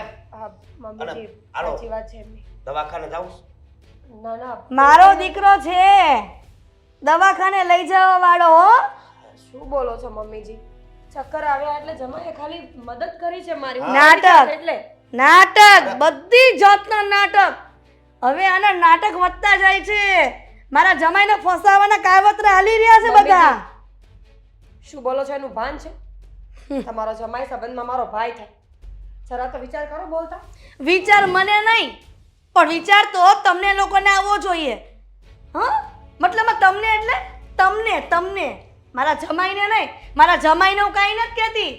મમ્મીજી હાલો. સાચી વાત છે એમની. દવાખાને જાઉં? ના ના મારો દીકરો છે, દવાખાને લઈ જવા વાળો. હો શું બોલો છો મમ્મીજી? ચક્કર આવ્યા એટલે જમાઈએ ખાલી મદદ કરી છે મારી. નાટક. એટલે નાટક, બધી જાતના નાટક. હવે આના નાટક વધતા જાય છે. મારા જમાઈને ફસાવાના કાવતરા હાલી રહ્યા છે બધા. શું બોલો છો એનું ભાન છે? તમારો જમાઈ સંબંધમાં મારો ભાઈ થાય. જરા તો વિચાર કરો બોલતા. વિચાર મને નહીં, પણ વિચાર તો તમને લોકોને આવવો જોઈએ. હા, મતલબ તમને એટલે તમને મારા જમાઈને નહીં. મારા જમાઈને હું કાંઈ નથી કહેતી.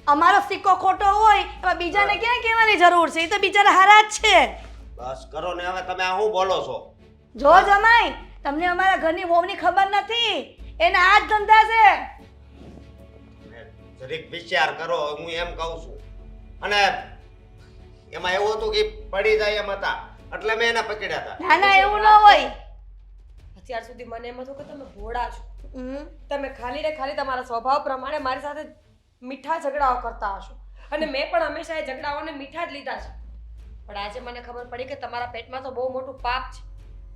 અમારો સિક્કો ખોટો હોય એમાં બીજાને ક્યાં કહેવાની જરૂર છે? એ તો બિચારા હારા જ છે. બસ કરો ને, હવે તમે આ શું બોલો છો? જો જમાઈ, તમને અમારા ઘરની વહુની ખબર નથી. એના આ જ ધંધા છે. જરીક વિચાર કરો, હું એમ કહું છું. અને એમાં એવું હતું કે પડી જાય એમ હતા એટલે મેં એને પકડ્યા હતા. ના ના, એવું ન હોય. અત્યાર સુધી મને એમ હતું કે તમે ભોળા છો. હમ. તમે ખાલી ને ખાલી તમારા સ્વભાવ પ્રમાણે મારી સાથે મીઠા ઝઘડાઓ કરતા હશો અને મેં પણ હંમેશા એ ઝઘડાઓને મીઠા જ લીધા છે. પણ આજે મને ખબર પડી કે તમારા પેટમાં તો બહુ મોટું પાપ છે.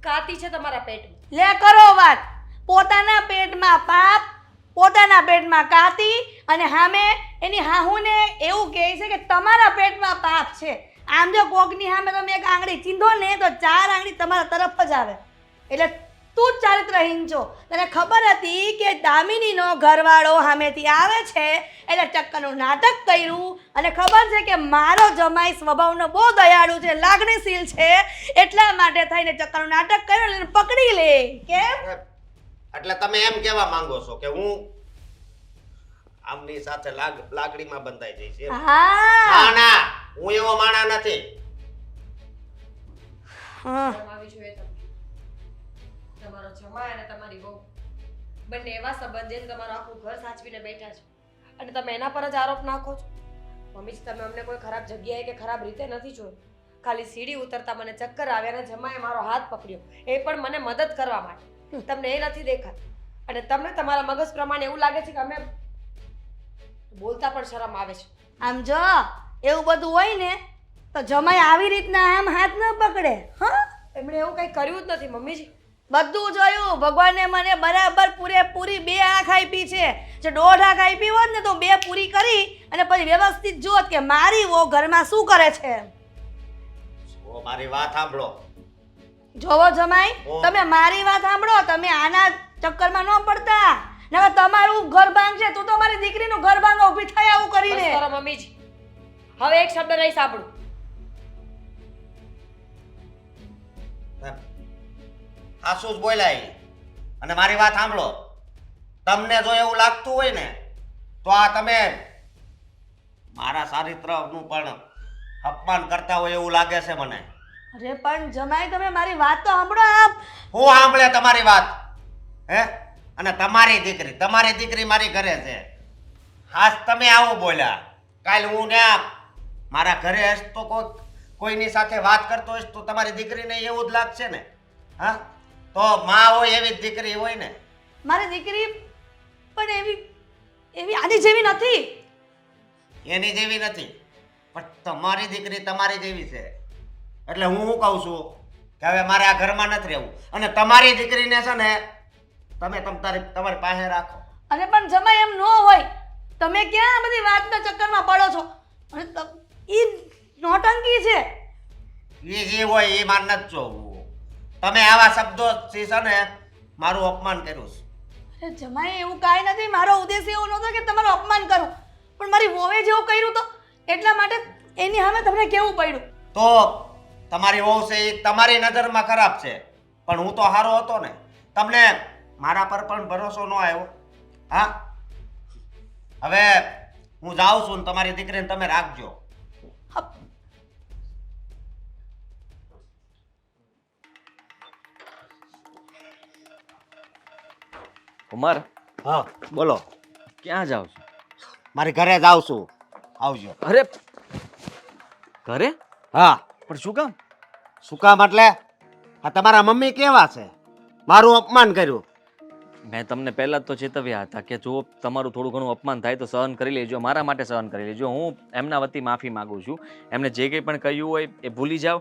કાતી છે તમારા પેટમાં. લે કરો વાત. પોતાના પેટમાં પાપ, પોતાના પેટમાં કાતી, અને સામે એની હાહુને એવું કહે છે કે તમારા પેટમાં પાપ છે. આમ જો કોકની સામે તમે એક આંગળી ચીંધો ને તો 4 આંગળી તમારા તરફ જ આવે. એટલે તું જ ચારિત્રહીન છો. તને ખબર હતી કે દામિનીનો ઘરવાળો સામેથી આવે છે એટલે ચક્કરનું નાટક કર્યું, અને ખબર છે કે મારો જમાઈ સ્વભાવનો બહુ દયાળુ છે, લાગણીશીલ છે, એટલા માટે થઈને ચક્કરનું નાટક કર્યું અને એને પકડી લે. કેમ? એટલે તમે એમ કહેવા માંગો છો કે હું આમની સાથે લાગણીમાં બંધાઈ જઈશ એમ? હા ના ના, હું એવો માણા નથી. હા. શરમ આવી જોઈએ તમને. તમારો જમાઈ અને તમારી વહુ બંને એવા સંબંધ છે તમારું આખું ઘર સાચવીને બેઠા છે અને તમે એના પર જ આરોપ નાખો છો. મમ્મીજી, તમે અમને કોઈ ખરાબ જગ્યાએ કે ખરાબ રીતે નથી જોયું. ખાલી સીડી ઉતરતા મને ચક્કર આવ્યા અને જમાએ મારો હાથ પકડ્યો, એ પણ મને મદદ કરવા માટે. તમને એ નથી દેખાતું અને તમને તમારા મગજ પ્રમાણે એવું લાગે છે કે અમે બોલતા પણ શરમ આવે છે. આમ જો એવું બધું હોય ને તો જમાઈ આવી રીતના આમ હાથ ન પકડે. હા, એમણે એવું કંઈ કર્યું જ નથી મમ્મીજી. બધું જોયું. ભગવાને મને બરાબર પૂરેપૂરી 2 આંખ આપી છે. જો 1.5 આંખ આપી હોત ને તો 2 પૂરી કરી અને પછી વ્યવસ્થિત જોત કે મારી વહુ ઘરમાં શું કરે છે. ઓ મારી વાત સાંભળો. જોવો જમાઈ, ઓ. તમે મારી વાત સાંભળો. તમે આના ચક્કરમાં ન પડતા. નકર તમારું ઘર ભાંગશે. તું તો મારી દીકરીનું ઘર ભાંગવા ઊભી થાય આવું બસ કરીને. કરો મમ્મીજી, હવે એક શબ્દ નહીં સાંભળું. આસુ જ બોલ્યા ઈ. અને મારી વાત સાંભળો, તમને જો એવું લાગતું હોય ને તો આ તમે મારા ચારિત્રનું પણ અપમાન કરતા હોય એવું લાગે છે મને. અરે પણ જમાઈ, તમે મારી વાત તો સાંભળો. આપ હું સાંભળે તમારી વાત? હે? અને તમારી દીકરી મારી ઘરે છે. આજ તમે આવું બોલ્યા, કાલ હું ને મારા ઘરે હશ તો કોઈની સાથે વાત કરતો હોઈશ તો તમારી દીકરીને એવું જ લાગશે ને? હા, તો માં હોય એવી જ દીકરી હોય ને. મારી દીકરી પણ એવી આની જેવી નથી. એની જેવી નથી, પણ તમારી દીકરી તમારી જેવી છે. એટલે હું શું કહું છું કે હવે મારે આ ઘરમાં નથી રહેવું અને તમારી દીકરીને છે ને તમે તમારી પાસે રાખો. અને પણ જમાઈ એમ ન હોય. તમે ક્યાં આ બધી વાતના ચક્કરમાં પડો છો? અને ઈ નોટંકી છે. એ જે હોય એ માર નથી જોવું. તમે આવા શબ્દોથી છે ને મારું અપમાન કર્યું છે. અરે જમાઈ, એવું કાંઈ નથી. મારો ઉદ્દેશ એવો નહોતો કે તમારું અપમાન કરું, પણ મારી વહુએ જેવું કર્યું તો એટલા માટે એની સામે તમને કેવું પડ્યું. તો તમારી વહુ છે એ તમારી નજરમાં ખરાબ છે, પણ હું તો સારો હતો ને. તમને મારા પર પણ ભરોસો ન આવ્યો. હા, હવે હું જાઉં છું ને તમારી દીકરીને તમે રાખજો. કુમાર, હા બોલો. ક્યાં જાવ છો? મારી ઘરે જાઉં છું, આવજો. અરે ઘરે? હા. પણ શું કામ? શું કામ એટલે આ તમારા મમ્મી કેવા છે, મારું અપમાન કર્યું. મેં તમને પહેલા જ તો ચેતવ્યા હતા કે જો તમારું થોડું ઘણું અપમાન થાય તો સહન કરી લેજો, મારા માટે સહન કરી લેજો. હું એમના વતી માફી માંગુ છું. એમને જે કંઈ પણ કહ્યું હોય એ ભૂલી જાઓ.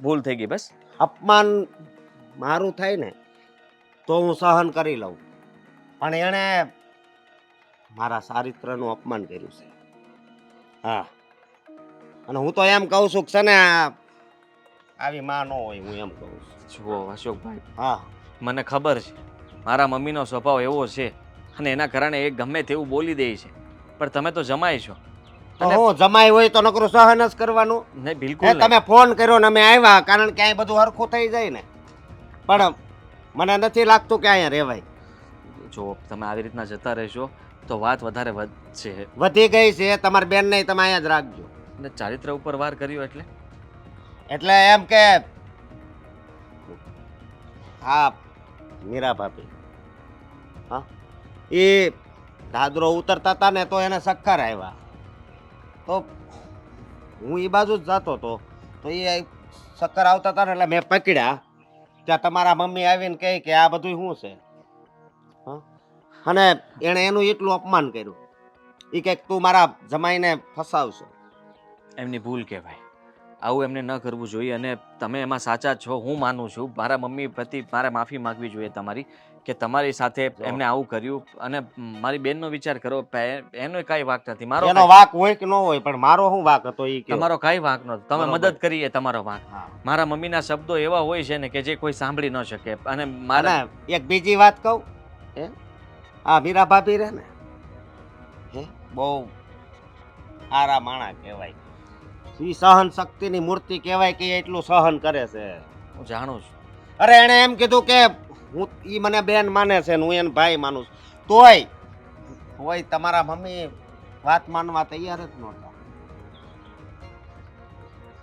ભૂલ થઈ ગઈ બસ. અપમાન મારું થાય ને તો હું સહન કરી લઉં, પણ એણે મારા ચારિત્રનું અપમાન કર્યું છે. હા, અને હું તો એમ કહું છું કે છે ને આવી માં ન હોય, હું એમ કહું છું. જુઓ અશોકભાઈ, હા મને ખબર છે મારા મમ્મીનો સ્વભાવ એવો છે. અને એના કારણે એ ગમે તેવું બોલી દે છે, પણ તમે તો જમાય છો. તો હું જમાઈ હોય તો નકરું સહન જ કરવાનું. નહીં, હે, બિલકુલ નહીં. તમે ફોન કર્યો ને અમે આવ્યા, કારણ કે અહીં બધું હરખું થઈ જાય ને. પણ મને નથી લાગતું કે અહીંયા રહેવાય. જો તમે આવી રીતના જતા રહેશો તો વાત વધારે વધશે. વધી ગઈ છે તમારી બેન ને તમે અહીંયા જ રાખજો. અને ચારિત્ર ઉપર વાર કર્યો એટલે એમ કે હા મીરા ભાભી, હા, એ દાદરો ઉતરતા હતા ને તો એને ચક્કર આવ્યા, તો હું એ બાજુ જ જતો હતો, તો એ ચક્કર આવતા હતા ને એટલે મેં પકડ્યા. ત્યાં તમારા મમ્મી આવીને કહે કે આ બધું શું છે, હા, અને એણે એનું એટલું અપમાન કર્યું. એ કંઈક તું મારા જમાઈને ફસાવશો. એમની ભૂલ કહેવાય. આવું એમને ન કરવું જોઈએ. અને તમે એમાં સાચા છો, હું માનું છું. મારા મમ્મી પ્રતિ મારે માફી માંગવી જોઈએ તમારી, કે તમારી સાથે એમને આવું કર્યું. અને મારી બેનનો વિચાર કરો, એનો કાંઈ વાંક નથી. મારો એનો વાંક હોય કે ન હોય, પણ મારો શું વાંક હતો એ તમારો કાંઈ વાંક નહોતો. તમે બરોબર. મદદ કરી એ તમારો વાંક. હા. મારા મમ્મીના શબ્દો એવા હોય છે ને કે જે કોઈ સાંભળી ન શકે. અને મારા અને એક બીજી વાત કહું, હે, આ મીરા ભાભી રહે ને, હે, બહુ સારા માણા કહેવાય. ઈ સહન શક્તિની મૂર્તિ કહેવાય કે એ એટલું સહન કરે છે. હું જાણું છું. અરે એણે એમ કીધું કે હું ઈ મને બેન માને છે ને હું એને ભાઈ માનું છું, તોય તમારા મમ્મી વાત માનવા તૈયાર જ નહોતા.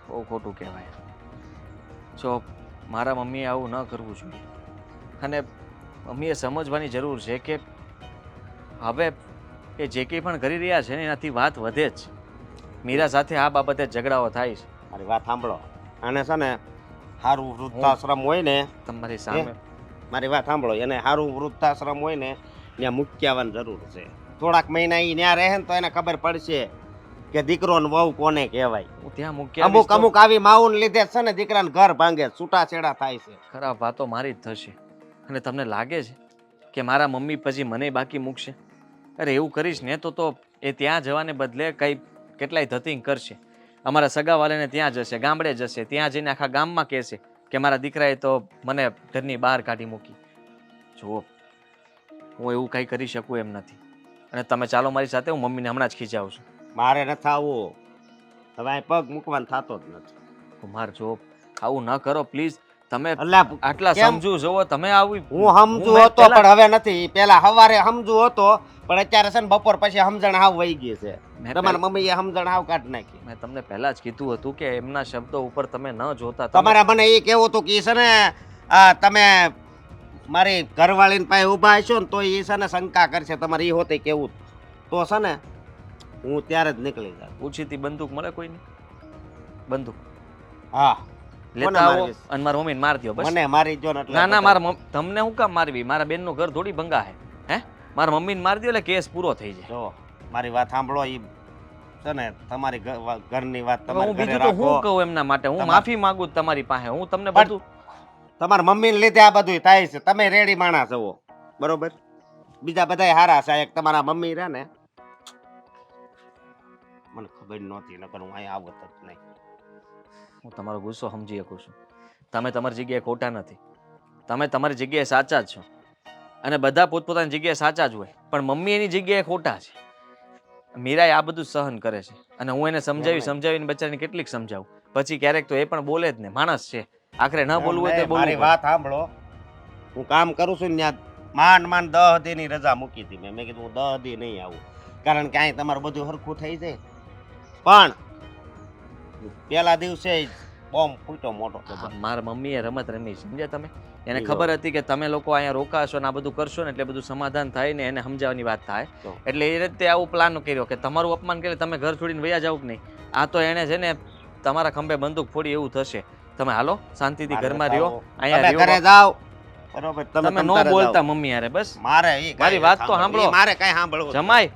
બહુ ખોટું કહેવાય. જો મારા મમ્મીએ આવું ન કરવું જોઈએ. અને મમ્મીએ સમજવાની જરૂર છે કે હવે એ જે કંઈ પણ કરી રહ્યા છે ને એનાથી વાત વધે જ. મીરા સાથે આ બાબતે ઝઘડાઓ થાય છે. મારી વાત સાંભળો, અને છે ને સારું વૃદ્ધાશ્રમ હોય ને, તમારી સામે મારી વાત સાંભળો, એને સારું વૃદ્ધાશ્રમ હોય ને ત્યાં મૂકી આવવાની જરૂર છે. થોડાક મહિના એ ત્યાં રહે ને તો એને ખબર પડશે કે દીકરો ને વહુ કોને કહેવાય. હું ત્યાં મૂકી આવીશ અમુક તો અમુક આવી માઉન લીધે છે ને દીકરાને ઘર ભાંગે, છૂટાછેડા થાય છે. ખરાબ વાતો મારી જ થશે. અને તમને લાગે છે કે મારા મમ્મી પછી મને બાકી મૂકશે? અરે એવું કરીશ ને તો એ ત્યાં જવાને બદલે કંઈ કેટલાય ધતિંગ કરશે. અમારા સગાવાલાને ત્યાં જશે, ગામડે જશે, ત્યાં જઈને આખા ગામમાં કહેશે કે મારા દીકરાએ તો મને ઘરની બહાર કાઢી મૂકી. જુઓ, હું એવું કંઈ કરી શકું એમ નથી. અને તમે ચાલો મારી સાથે, હું મમ્મીને હમણાં જ ખીજાવું છું. મારે નથી આવવું, હવે અહીં પગ મૂકવાનો થતો જ નથી. કુમાર જો આવું ન કરો પ્લીઝ. તમે અલ્યા, આટલા કેમ? સમજુ જોવો તમે આવી. હું સમજુ હતો પણ હવે નથી. પેલા સવારે સમજુ હતો પણ અત્યારે છે ને બપોર પછી સમજણ હાવ વહી ગઈ છે. તમારા મમ્મીએ સમજણ હાવ કાઢી નાખી. મેં તમને પહેલા જ કીધું હતું કે એમના શબ્દો ઉપર તમે ન જોતા. તમારા મને એ કેવું હતું કે છે ને આ તમે મારી ઘરવાળીની પાસે ઊભા હશો ને તો એ છે ને શંકા કરશે તમારે એ હોતે કેવું, તો છે ને હું ત્યારે જ નીકળી જાઉં. પૂછીતી બંદૂક મળે કોઈની? બંદૂક હા, લેતા આવો અને મારા મમ્મીને માર દ્યો બસ. મને મારી જો ને એટલે ના મારા તમને હું કામ મારવી? મારા બેનનું ઘર થોડી ભંગા હે? મારા મમ્મીને માર દ્યો એટલે કેસ પૂરો થઈ જાય. જો મારી વાત સાંભળો, એ છે ને તમારી ઘરની વાત હવે તમારી હું ઘરે બીજું તો હું રાખો. કહું એમના માટે? હું માફી માંગુ તમારી પાસે. હું તમને પણ બધું તમારા મમ્મીને લીધે આ બધું થાય છે. તમે રેડી માણસ છો, બરોબર? બીજા બધા હારા છે. એક તમારા મમ્મી રહે ને, મને ખબર નહોતી, નકર હું અહીં આવત જ નહીં. હું તમારો ગુસ્સો સમજી શકું છું. તમે તમારી જગ્યાએ ખોટા નથી. તમે તમારી જગ્યાએ સાચા જ છો. અને બધા પોતપોતાની જગ્યાએ સાચા જ હોય, પણ મમ્મી એની જગ્યાએ ખોટા છે. મીરાએ આ બધું સહન કરે છે અને હું એને સમજાવીને બચારીને કેટલીક સમજાવું, પછી ક્યારેક તો એ પણ બોલે જ ને. માણસ છે, આખરે ન બોલવું હોય તો મારી બોલવું. વાત સાંભળો, હું કામ કરું છું ને ત્યાં માંડ 10 દીની રજા મૂકી હતી મેં કીધું હું 10 દી નહીં આવું, કારણ કે અહીં તમારું બધું હરખું થઈ જાય. પણ પેલા દિવસે બોમ્બ ફૂટ્યો મોટો. મારા મમ્મીએ રમત રમી, સમજ્યા તમે? એને ખબર હતી કે તમે લોકો અહીંયા રોકાશો ને આ બધું કરશો ને એટલે બધું સમાધાન થાય ને એને સમજાવવાની વાત થાય. એટલે એ રીતે આવું પ્લાન કર્યો કે તમારું અપમાન કરે તમે ઘર છોડીને વયા જાવ કે નહીં. આ તો એને છે ને તમારા ખંભે બંદૂક ફોડી એવું થશે. તમે હાલો શાંતિથી ઘરમાં રહ્યો, અહીંયા ઘરે રહ્યો. જાઓ, બરોબર? તમે નો બોલતા મમ્મી યારે બસ. મારી વાત તો સાંભળો. મારે કઈ સાંભળવું જમાઈ,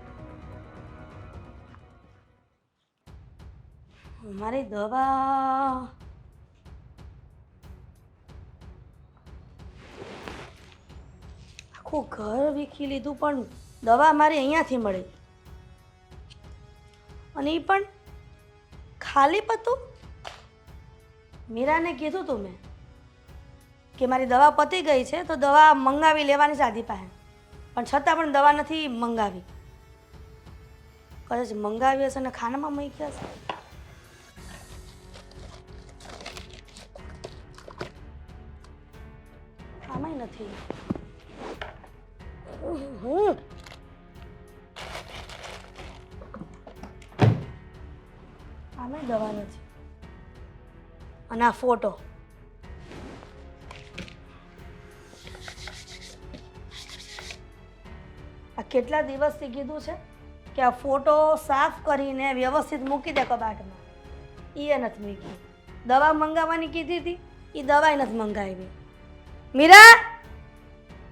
મારી દવા આખું ઘર વીખી લીધું પણ દવા મારી અહીંયાથી મળી, અને એ પણ ખાલી પતું. મીરાને કીધું તું મેં કે મારી દવા પતી ગઈ છે તો દવા મંગાવી લેવાની સાદી પાસે, પણ છતાં પણ દવા નથી મંગાવી. કદાચ મંગાવી હશે ને ખાનામાં મૂકી હશે. આમાંય નથી. આમાંય દવા નથી. અને આ ફોટો આ કેટલા દિવસથી કીધું છે કે આ ફોટો સાફ કરીને વ્યવસ્થિત મૂકી દે કબાટમાં. એ નથી મૂકી. દવા મંગાવવાની કીધી હતી એ દવાય નથી મંગાવી. મીરા,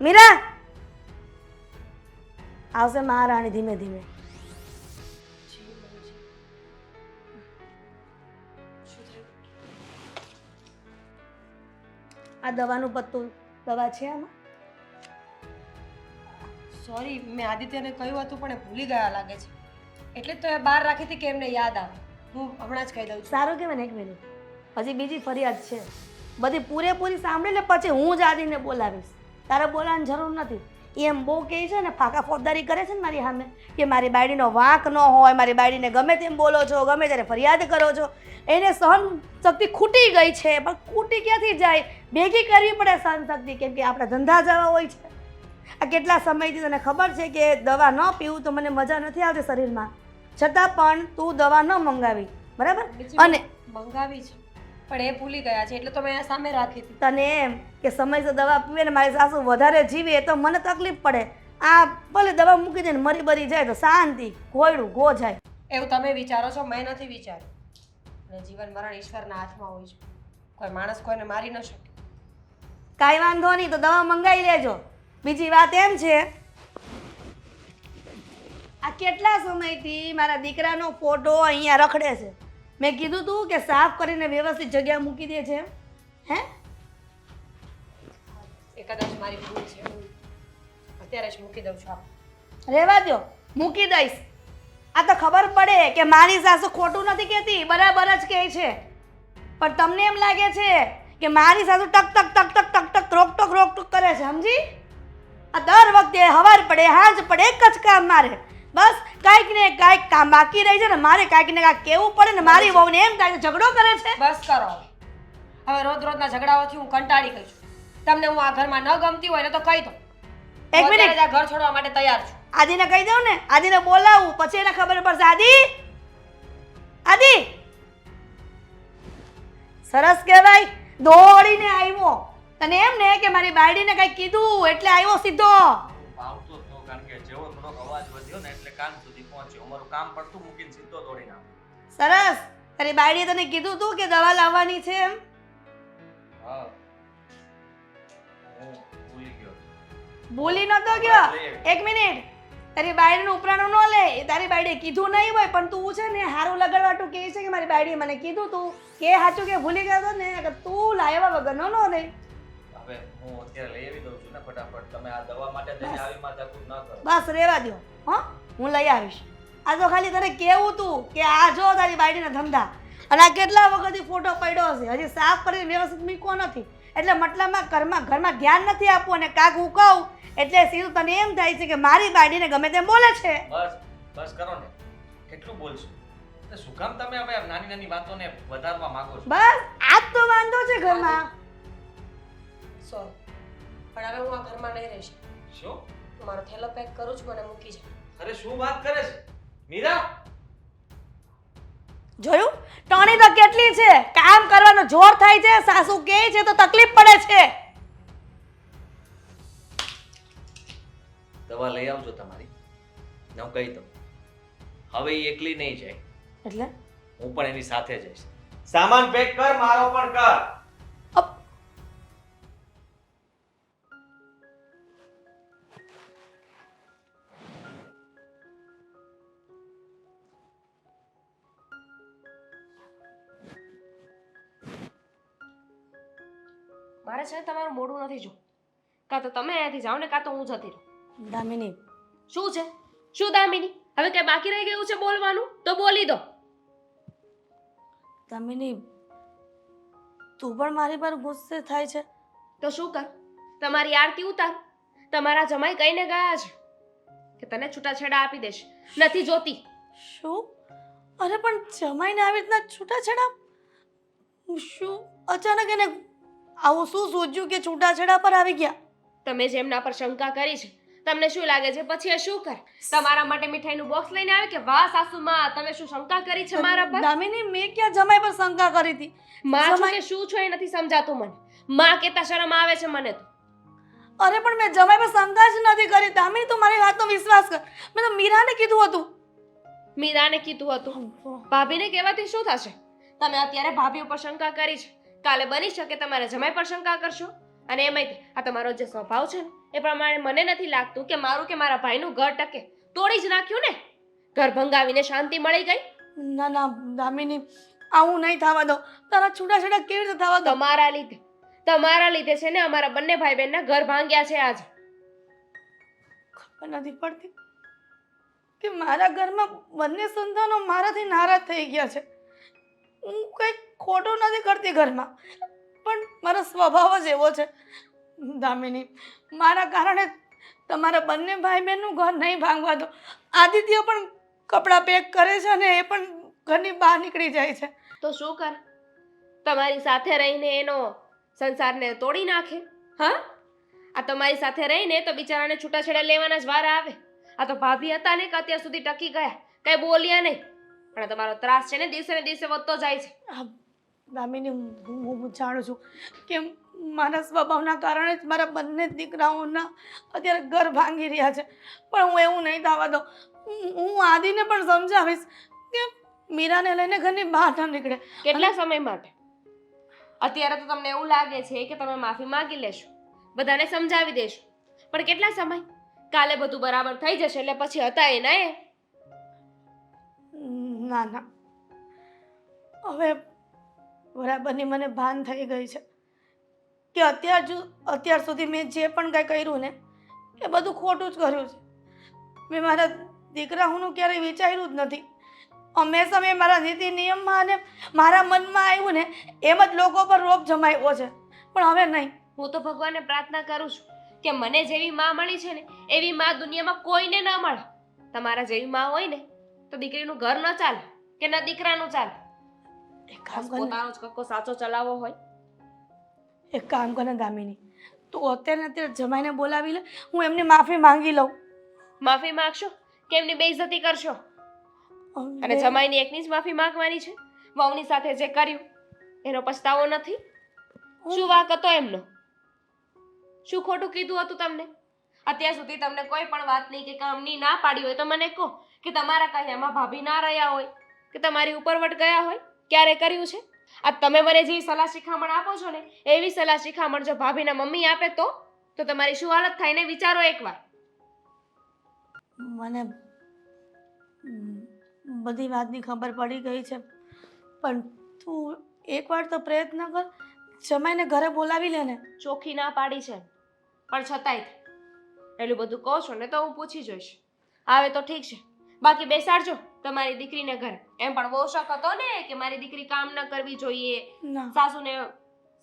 મીરા આવશે મહારાણી ધીમે ધીમે. આ દવાનું પત્તું દવા છે આમાં? સોરી, મેં આદિત્યને કહ્યું હતું પણ એ ભૂલી ગયા લાગે છે. એટલે જ તો એ બહાર રાખી હતી કે એમને યાદ આવે. હું હમણાં જ કહી દઉં છું. સારું કહેવાય ને. એક મિનિટ, હજી બીજી ફરિયાદ છે. બધી પૂરેપૂરી સાંભળી લે પછી હું જ આદિને બોલાવીશ. તારે બોલાવવાની જરૂર નથી. એમ બહુ કહે છે ને, ફાંકા ફોજદારી કરે છે ને મારી સામે કે મારી બાયડીનો વાંક ન હોય, મારી બાયડીને ગમે તેમ બોલો છો, ગમે ત્યારે ફરિયાદ કરો છો. એને સહન શક્તિ ખૂટી ગઈ છે. પણ ખૂટી ક્યાંથી જાય? ભેગી કરવી પડે સહન શક્તિ, કેમ કે આપણા ધંધા જવા હોય છે. આ કેટલા સમયથી તને ખબર છે કે દવા ન પીવું તો મને મજા નથી આવતી શરીરમાં, છતાં પણ તું દવા ન મંગાવી, બરાબર? અને મંગાવી છે પણ એ ભૂલી ગયા છે એટલે તો મેં સામે રાખી હતી. તને એમ કે સમયસર દવા પીવે ને મારી સાસુ વધારે જીવે તો મને તકલીફ પડે. આ ભલે દવા મૂકી દે ને મરી બરી જાય તો શાંતિ, ઘોયડું ગો જાય. એવું તમે વિચારો છો, મેં નથી વિચાર્યું. અને જીવન મરણ ઈશ્વરના હાથમાં હોય છે. કોઈ માણસ કોઈને મારી ન શકે. કાંઈ વાંધો નહીં, તો દવા મંગાવી લેજો. બીજી વાત એમ છે, આ કેટલા સમયથી મારા દીકરાનો ફોટો અહીંયા રખડે છે. મેં કીધું તું કે સાફ કરીને વ્યવસ્થિત જગ્યા મૂકી દે છે. હે, એ કદાચ મારી ભૂલ છે. હું અત્યારે જ મૂકી દઉં છું. રહેવા દો, મૂકી દઈશ. આ તો ખબર પડે કે મારી સાસુ ખોટું નથી કહેતી, બરાબર જ કહે છે. પણ તમને એમ લાગે છે કે મારી સાસુ ટક ટક ટક ટક ટક ટક રોકટોક રોકટોક કરે છે, સમજી? આ દર વખતે હવાર પડે હાંજ પડે એક જ કામ મારે. બસ કાંઈક ને કાંઈક કામ બાકી રહી છે ને મારે કાંઈક ને કાંઈક કહેવું પડે ને મારી વહુને એમ થાય છે ઝઘડો કરે છે. બસ કરો હવે. રોજ રોજના ઝઘડાઓથી હું કંટાળી ગઈ છું. તમને હું આ ઘરમાં ન ગમતી હોય ને તો કહી દો. એક મિનિટ, હું અત્યારે જ આ ઘર છોડવા માટે તૈયાર છું. આદિને કહી દઉં ને, આદિને બોલાવું પછી એને ખબર પડશે. આદિ, આદિ, સરસ કહેવાય, દોડીને આવ્યો. તને એમ ને કે મારી બાયડીને કંઈ કીધું એટલે આવ્યો સીધો. આવતો જ ન, કારણ કે જેવો થોડોક અવાજ વધ્યો ને એટલે કાન સુધી પહોંચ્યો. અમારું કામ પડતું મૂકીને સીધો દોડીને આવ્યો. સરસ. તારી બાયડીએ તને કીધું તું કે દવા લાવવાની છે એમ? હા, હું ભૂલી ગયો. ભૂલી નતો ગયો? એક મિનિટ, તારી બાયડીનું ઉપરાણું ન લે. એ તારી બાયડીએ કીધું નહીં હોય પણ તું છે ને હારું લગાડવાટું કહે છે કે મારી બાયડીએ મને કીધું તું કે સાચું કે ભૂલી ગયો હતો ને કે તું લાવ્યા વગર ન રહે. હવે હું અત્યારે લઈ આવી દઉં છું ને ફટાફટ. તમે આ દવા માટે જઈને આવી માથાકૂટ ન કરો. બસ રહેવા દો. હા, હું લઈ આવીશ. આ તો ખાલી તને કેવું તું કે આ જો તારી બાયડીના ધંધા. અને આ કેટલા વખતથી ફોટો પડ્યો છે, હજી સાફ કરીને વ્યવસ્થિત મૂક્યો નથી. એટલે મતલબમાં ઘરમાં ધ્યાન નથી આપવું અને કાક હું કહું એટલે સીધું તને એમ થાય છે કે મારી બાયડીને ગમે તેમ બોલે છે. બસ બસ કરો ને. કેટલું બોલશું? એટલે શું કામ તમે હવે નાની નાની વાતોને વધારવા માંગો છો? બસ આજ તો વાંધો છે ઘરમાં. સોરી પણ હવે હું આ ઘરમાં નહીં રહીશ. શું? હું મારો થેલો પેક કરું છું, મને મૂકી જા. અરે શું વાત કરે છે મીરા? જોયું? ટોણી તો કેટલી છે, કામ કરવાનો જોર થાય છે, સાસુ કહે છે તો તકલીફ પડે છે. દવા લઈ આવજો તમારી. ને હું કહી દઉં હવે એ એકલી નહીં જાય, એટલે હું પણ એની સાથે જઈશ. સામાન પેક કર, મારો પણ કર. અપ, મારે છે ને તમારું મોઢું નથી જો. કાં તો તમે અહીંયાથી જાઓ ને કાં તો હું જતી રહું. દામિની, શું છે? શું દામિની? હવે કઈ બાકી રહી ગયું છે બોલવાનું? તો બોલી દો. દામિની, તું પણ મારી પર ગુસ્સે થાય છે? તો શું કર? તમારી આરતી ઉતાર. તમારા જમાઈ કહીને ગયા છે કે તને છૂટાછેડા આપી દેશે, નથી જોતી. શું? અરે પણ જમાઈને આવી રીતના છૂટાછેડા? શું અચાનક એને આવું શું સૂઝ્યું કે છૂટાછેડા પર આવી ગયા? તમે જેમના પર શંકા કરી છે, તમને શું લાગે છે પછી એ શું કરે? તમારા માટે મીઠાઈનું બોક્સ લઈને આવે કે વાહ સાસુમાં તમે શું શંકા કરી છે મારા પર? દામિની, મેં ક્યાં જમાઈ પર શંકા કરી હતી? માં છો જમાઈ- કે શું છો એ નથી સમજાતું મને. માં કહેતા શરમ આવે છે મને તો. અરે પણ મેં જમાઈ પર શંકા જ નથી કરી. દામિની, તું મારી વાતનો વિશ્વાસ કર. મેં તો મીરાને કીધું હતું. મીરાને કીધું હતું? ભાભીને કહેવાથી શું થશે? તમે અત્યારે ભાભી ઉપર શંકા કરી છે, કાલે બની શકે તમારા જમાઈ પર શંકા કરશો. અને એમાંય આ તમારો જે સ્વભાવ છે ને એ પ્રમાણે મને નથી લાગતું કે મારું કે મારા ભાઈનું ઘર ટકે. તોડી જ નાખ્યું ને. ઘર ભંગાવીને શાંતિ મળી ગઈ. ના ના દામિની, આવું નહીં થવા દો. તારા છૂટાછેડા કેવી રીતે થવા દો? તમારા લીધે છે ને અમારા બંને ભાઈ બહેનના ઘર ભાંગ્યા છે આજ. ખબર નથી પડતી કે મારા ઘરમાં બંને સંતાનો મારાથી નારાજ થઈ ગયા છે. હું કંઈ ખોટું નથી કરતી ઘરમાં, પણ મારો સ્વભાવ જ એવો છે. દામિની, મારા કારણે તમારા બંને ભાઈ બહેનનું ઘર નહીં ભાંગવા દો. આદિત્ય પણ કપડાં પેક કરે છે અને એ પણ ઘરની બહાર નીકળી જાય છે. તો શું કર? તમારી સાથે રહીને એનો સંસારને તોડી નાખે? હા, આ તમારી સાથે રહીને તો બિચારાને છૂટાછેડા લેવાના જ વાર આવે. આ તો ભાભી હતા ને કે અત્યાર સુધી ટકી ગયા, કઈ બોલ્યા નહીં. પણ તમારો ત્રાસ છે ને દિવસે ને દિવસે વધતો જાય છે. દામિની, હું જાણું છું કે મારા સ્વભાવના કારણે જ મારા બંને દીકરાઓના અત્યારે ઘર ભાંગી રહ્યા છે, પણ હું એવું નહીં થવા દઉં. હું આદિને પણ સમજાવીશ કે મીરાને લઈને ઘરની બહાર ન નીકળે. કેટલા સમય માટે? અત્યારે તો તમને એવું લાગે છે કે તમે માફી માંગી લેશો, બધાને સમજાવી દેશો, પણ કેટલા સમય? કાલે બધું બરાબર થઈ જશે એટલે પછી હતા એ ના એ. ના ના, હવે બરાબરની મને ભાન થઈ ગઈ છે કે અત્યાર સુધી મેં જે પણ કંઈ કર્યું ને એ બધું ખોટું જ કર્યું છે. મેં મારા દીકરાઓનું ક્યારેય વિચાર્યું જ નથી. હંમેશા મેં મારા નીતિ નિયમમાં અને મારા મનમાં આવ્યું ને એમ જ લોકો પર રોપ જમાવ્યો છે, પણ હવે નહીં. હું તો ભગવાનને પ્રાર્થના કરું છું કે મને જેવી માં મળી છે ને એવી માં દુનિયામાં કોઈને ન મળે. તમારા જેવી માં હોય ને તો દીકરીનું ઘર ન ચાલે કે ન દીકરાનું ચાલે. એક કામ કર ને, પોતાનો જ કક્કો સાચો ચલાવવો હોય. એક કામ કર ને દામિની, તું અત્યારે જમાઈને બોલાવી લે, હું એમની માફી માંગી લઉં. માફી માંગશો કે એમની બેઇજ્જતી કરશો? અને જમાઈની એકની જ માફી માંગવાની છે? વહુની સાથે જે કર્યું એનો પછતાવો નથી? શું વાંક હતો એમનો? શું ખોટું કીધું હતું તમને? અત્યાર સુધી તમને કોઈ પણ વાતની કે કામની ના પાડી હોય તો મને કહો કે તમારા કહ્યામાં ભાભી ના રહ્યા હોય કે તમારી ઉપરવટ ગયા હોય. ક્યારે કર્યું છે? આ તમે મને જેવી સલાહ શિખામણ આપો છો ને એવી સલાહ શિખામણ જો ભાભીના મમ્મી આપે તો તમારી શું હાલત થાય ને વિચારો એકવાર. મને બધી વાતની ખબર પડી ગઈ છે, પણ તું એકવાર તો પ્રયત્ન કર, જમાઈને ઘરે બોલાવી લે ને. ચોખ્ખી ના પાડી છે પણ છતાંય એટલું બધું કહો છો ને તો હું પૂછી જોઈશ. આવે તો ઠીક છે, બાકી બેસાડજો તમારી દીકરીને ઘરે. એમ પણ બહુ શક હતો ને કે મારી દીકરી કામ ન કરવી જોઈએ, ના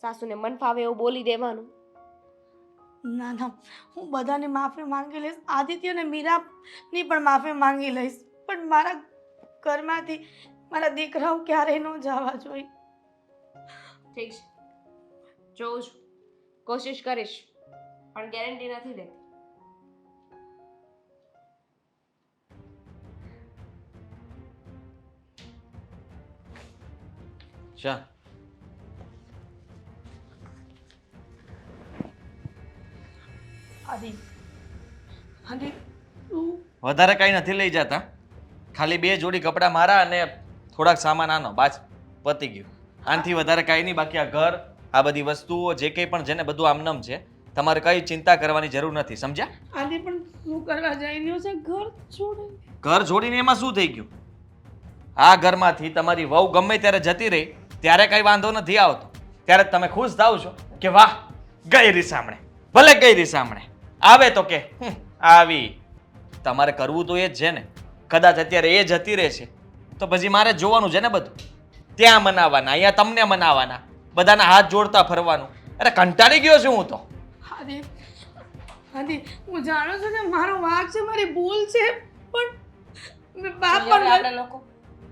સાસુને મન ફાવે એવું બોલી દેવાનું. ના ના, હું બધાની માફી માંગી લઈશ, આદિત્ય અને મીરાની પણ માફી માંગી લઈશ, પણ મારા ઘરમાંથી મારા દીકરાઓ ક્યારેય ન જવા જોઈએ. ઠીક છે, જોઉં છું, કોશિશ કરીશ, પણ ગેરંટી નથી દેતી. ચા આદિ તું વધારે કાંઈ નથી લઈ જતા, ખાલી 2 જોડી કપડાં મારા અને થોડાક સામાન આનો, બાજ પતી ગયું. આનાથી વધારે કાંઈ નહીં. બાકી આ ઘર, આ બધી વસ્તુઓ જે કંઈ પણ છે ને બધું આમનામ છે. તમારે કઈ ચિંતા કરવાની જરૂર નથી, સમજ્યા? આદિ પણ શું કરવા જઈ રહ્યો છે? ઘર છોડે. ઘર છોડીને એમાં શું થઈ ગયું? આ ઘરમાંથી તમારી વહુ ગમે ત્યારે જતી રહી ત્યારે કઈ વાંધો નથી આવતો, ત્યારે તમે ખુશ થાવ છો કે વાહ ગઈ રીસામણે, ભલે ગઈ રીસામણે, આવે તો કે આવી. તમારે કરવું તો એ જ છે ને. કદાચ અત્યારે એ જતી રહેશે તો પછી મારે જોવાનું છે ને બધું. ત્યાં મનાવવાના, અહીંયા તમને મનાવવાના, બધાના હાથ જોડતા ફરવાનું. અરે કંટાળી ગયો છું હું તો. આદિ આદિ હું જાણું છું કે મારો વાંક છે, મારી ભૂલ છે, પણ બાપ જોઈએ હવે પણ આપણે લોકો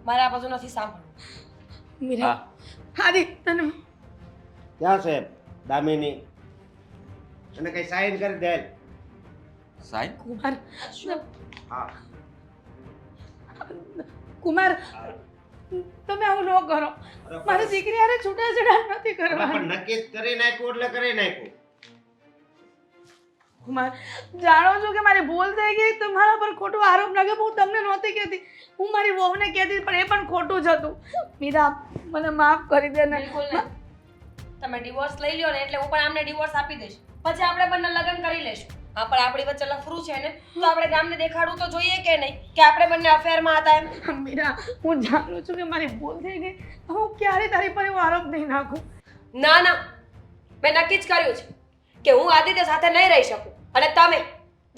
મારે આ બધું નથી સાંભળવું. મીરા આદિ તને ક્યાં છે દામિની? અને કઈ સાઈન કરી દે. સાહેબ કુમાર હા કુમાર તમે આવું ન કરો. મારી દીકરી હારે છૂટાછેડા નથી કરવા. પણ નક્કી જ કરી નાખ્યું એટલે કરી નાખ્યું. કુમાર જાણો છો કે મારી ભૂલ થઈ ગઈ, તમારા પર ખોટો આરોપ નાખ્યો. હું તમને નહોતી કહેતી, હું મારી વહુને કહેતી, પણ એ પણ ખોટું જ હતું. મીરા મને માફ કરી દે ને. બિલકુલ નહીં. તમે ડિવોર્સ લઈ લ્યો ને એટલે હું પણ આમને ડિવોર્સ આપી દઈશ. પછી આપણે બંને લગ્ન કરી લેશું. હા, પણ આપણી વચ્ચે લફરું છે ને, તો આપણે ગામને દેખાડવું તો જોઈએ કે નહીં કે આપણે બંને અફેરમાં હતા એમ. મીરા હું જાણું છું કે મારી ભૂલ થઈ ગઈ. હું ક્યારે તારી પર એવો આરોપ નહીં નાખું. ના ના, મેં નક્કી જ કર્યું છે કે હું આદિત્ય સાથે નહીં રહી શકું. અને તમે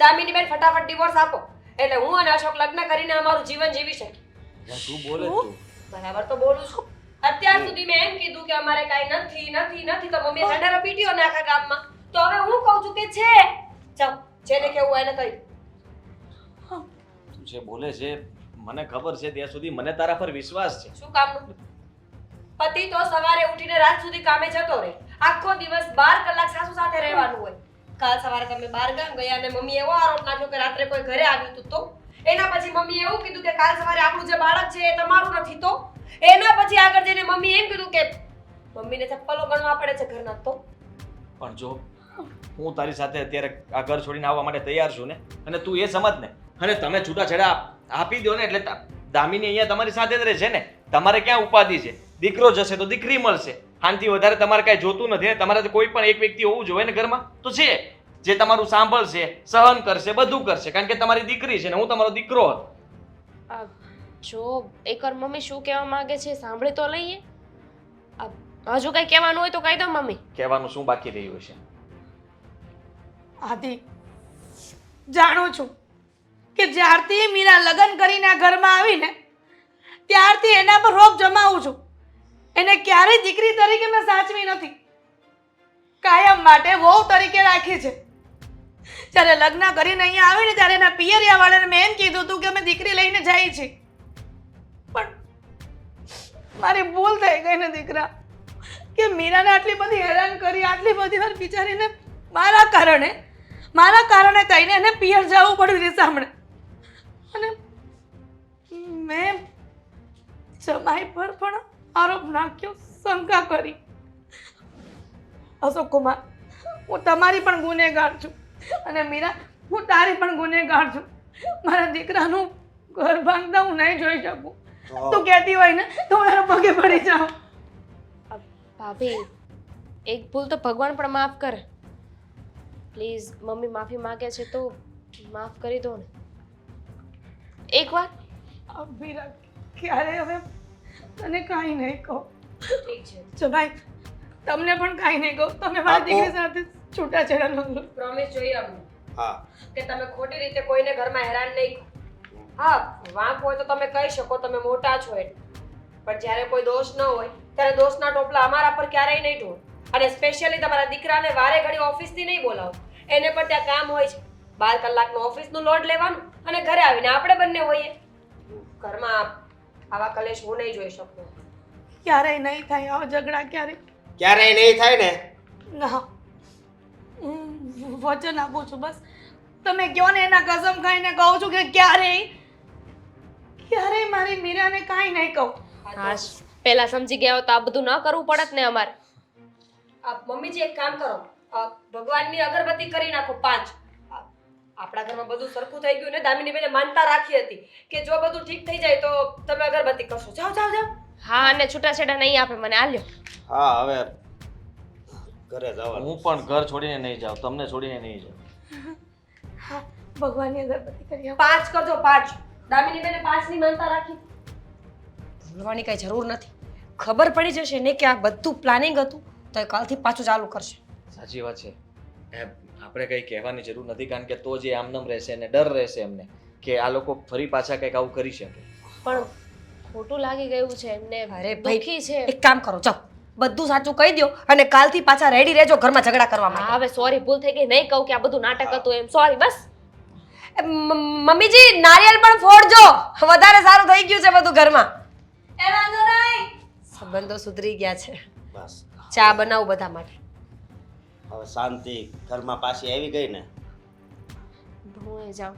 દામિની બેન ફટાફટ ડિવોર્સ આપો એટલે હું અને અશોક લગ્ન કરીને અમારું જીવન જીવી શકીએ. શું બોલે તું? બરાબર તો બોલું છું. અત્યાર સુધી મેં એમ કીધું કે અમારે કાંઈ નથી નથી નથી તો મમ્મીએ ઝંડારો પીટ્યો ને આખા ગામમાં. તો હવે હું કહું છું કે છે. ચાલ, જેને કેવું એને કહી. તું જે બોલે છે મને ખબર છે, ત્યાં સુધી મને તારા પર વિશ્વાસ છે. શું કામનું? પતિ તો સવારે ઉઠીને રાત સુધી કામે જતો રહે. આખો દિવસ 12 કલાક સાસુ સાથે રહેવાનું હોય. કાલ સવારે તમે બહાર ગામ ગયા અને મમ્મી એવો આરોપ નાખ્યો કે રાત્રે કોઈ ઘરે આવ્યું હતું તો એના પછી મમ્મી એવું કીધું કે કાલ સવારે આપણું જે બાળક છે એ તમારું નથી તો એના પછી આગળ જઈને મમ્મી એમ કીધું કે મમ્મીને ચપ્પલો ગણવા પડે છે ઘરના તો. પણ જો હું તારી સાથે અત્યારે આ ઘર છોડીને આવવા માટે તૈયાર છું ને, અને તું એ સમજ ને, અને તમે છૂટાછેડા આપી દો ને એટલે દામિની અહીંયા તમારી સાથે જ રહે છે ને. તમારે ક્યાં ઉપાધિ છે? દીકરો જશે તો દીકરી મળશે. આનાથી વધારે તમારે કાંઈ જોતું નથી ને. તમારે કોઈ પણ એક વ્યક્તિ હોવું જોઈએ ને ઘરમાં તો છે, જે તમારું સાંભળશે, સહન કરશે, બધું કરશે, કારણ કે તમારી દીકરી છે ને હું તમારો દીકરો હતો. જો એકવાર મમ્મી શું કહેવા માંગે છે સાંભળી તો લઈએ. હજુ કઈ કહેવાનું હોય તો કહી દો મમ્મી. કહેવાનું શું બાકી રહ્યું છે? આદિ જાણું છું કે જ્યારથી મીરા લગ્ન કરીને આ ઘરમાં આવીને ત્યારથી એના પર રોપ જમાવું છું. એને ક્યારેય દીકરી તરીકે મેં સાચવી નથી, કાયમ માટે વહુ તરીકે રાખી છે. જ્યારે લગ્ન કરીને અહીંયા આવીને ત્યારે એના પિયરિયા વાળાને મેં એમ કીધું હતું કે અમે દીકરી લઈને જઈએ છીએ, પણ મારી ભૂલ થઈ ગઈ ને દીકરા, કે મીરાને આટલી બધી હેરાન કરી, આટલી બધી વાર બિચારીને મારા કારણે થઈને એને પિયર જવું પડ્યું રીસામણે. અને મેં જમાઈ પર પણ આરોપ નાખ્યો, શંકા કરી. અશોક કુમાર, હું તમારી પણ ગુનેગાર છું અને મીરા હું તારી પણ ગુનેગાર છું. મારા દીકરાનું ઘર ભાંગતા હું નહીં જોઈ શકું. તું કહેતી હોય ને તો હું તારા પગે પડી જાઉં. ભાભી એક ભૂલ તો ભગવાન પણ માફ કરે. પ્લીઝ મમ્મી માફી માંગે છે તો માફ કરી દો ને એકવાર. મીરા ક્યારે હવે તને કાંઈ નહીં કહું. ઠીક છે, જમાઈ તમને પણ કાંઈ નહીં કહું. તમે મારી દીકરી સાથે છૂટાછેડા ન કરો. પ્રોમિસ જોઈએ અમને હા કે તમે ખોટી રીતે કોઈને ઘરમાં હેરાન નહીં કરો. હા, વાંક હોય તો તમે કહી શકો, તમે મોટા છો એટલે. પણ જ્યારે કોઈ દોષ ન હોય ત્યારે દોષના ટોપલા અમારા પર ક્યારેય નહીં ઢોળ. અને સ્પેશિયલી તમારા દીકરાને વારે ઘડી ઓફિસથી નહીં બોલાવો. એને પણ ત્યાં કામ હોય છે. 12 કલાકનું ઓફિસનું લોડ લેવાનું અને ઘરે આવીને આપણે બંને હોઈએ. ઘરમાં આવા કલેશ હું નહીં જોઈ શકું. ક્યારેય નહીં થાય આવા ઝઘડા, ક્યારેય નહીં થાય ને. ના. હું વચન આપું છું, બસ તમે કહો ને એના કસમ ખાઈને કહું છું કે ક્યારેય મારી મીરાને કાંઈ નહીં કહું. હા, પહેલા સમજી ગયા હોત તો આ બધું ન કરવું પડત ને અમારે. મમ્મીજી એક કામ કરો, ભગવાનની અગરબત્તી કરી નાખો 5. આપણા ઘરમાં બધું સરખું થઈ ગયું ને. દામિની બેને માનતા રાખી હતી કે જો બધું ઠીક થઈ જાય તો તમે અગરબત્તી કરશો. જાઓ જાઓ જાઓ. હા, અને છૂટાછેડા નહીં આપે મને. આલ્યો. હા હવે ઘરે જવાનું. હું પણ ઘર છોડીને નહીં જાઉં, તમને છોડીને નહીં જાઉં. હા, ભગવાનની અગરબત્તી કરી આવો. 5 કરજો, 5. દામિની બેને 5 ની માનતા રાખી. ભૂલવાની કઈ જરૂર નથી. ખબર પડી જશે ને કે આ બધું પ્લાનિંગ હતું તો એ કાલથી પાછું ચાલુ કરશે. સાચી વાત છે. આપણે કંઈ કહેવાની જરૂર નથી, કારણ કે તો જે આમનામ રહેશે ને ડર રહેશે એમને કે આ લોકો ફરી પાછા કંઈક આવું કરી શકે. પણ ખોટું લાગી ગયું છે એમને. અરે ભાઈ, દુઃખી છે. એક કામ કરો, જાઓ બધું સાચું કહી દો અને કાલથી પાછા રેડી રહેજો ઘરમાં ઝઘડા કરવા માટે. હા હવે સોરી ભૂલ થઈ ગઈ નહીં કહું કે આ બધું નાટક હતું એમ સોરી બસ મમ્મીજી નારિયેળ પણ ફોડજો, વધારે સારું થઈ ગયું છે બધું ઘરમાં. એ વાંધો નહીં. સંબંધો સુધરી ગયા છે. બસ ચા બનાવું બધા માટે. હવે શાંતિ ઘરમાં પાછી આવી ગઈ ને. હું એ જાઉં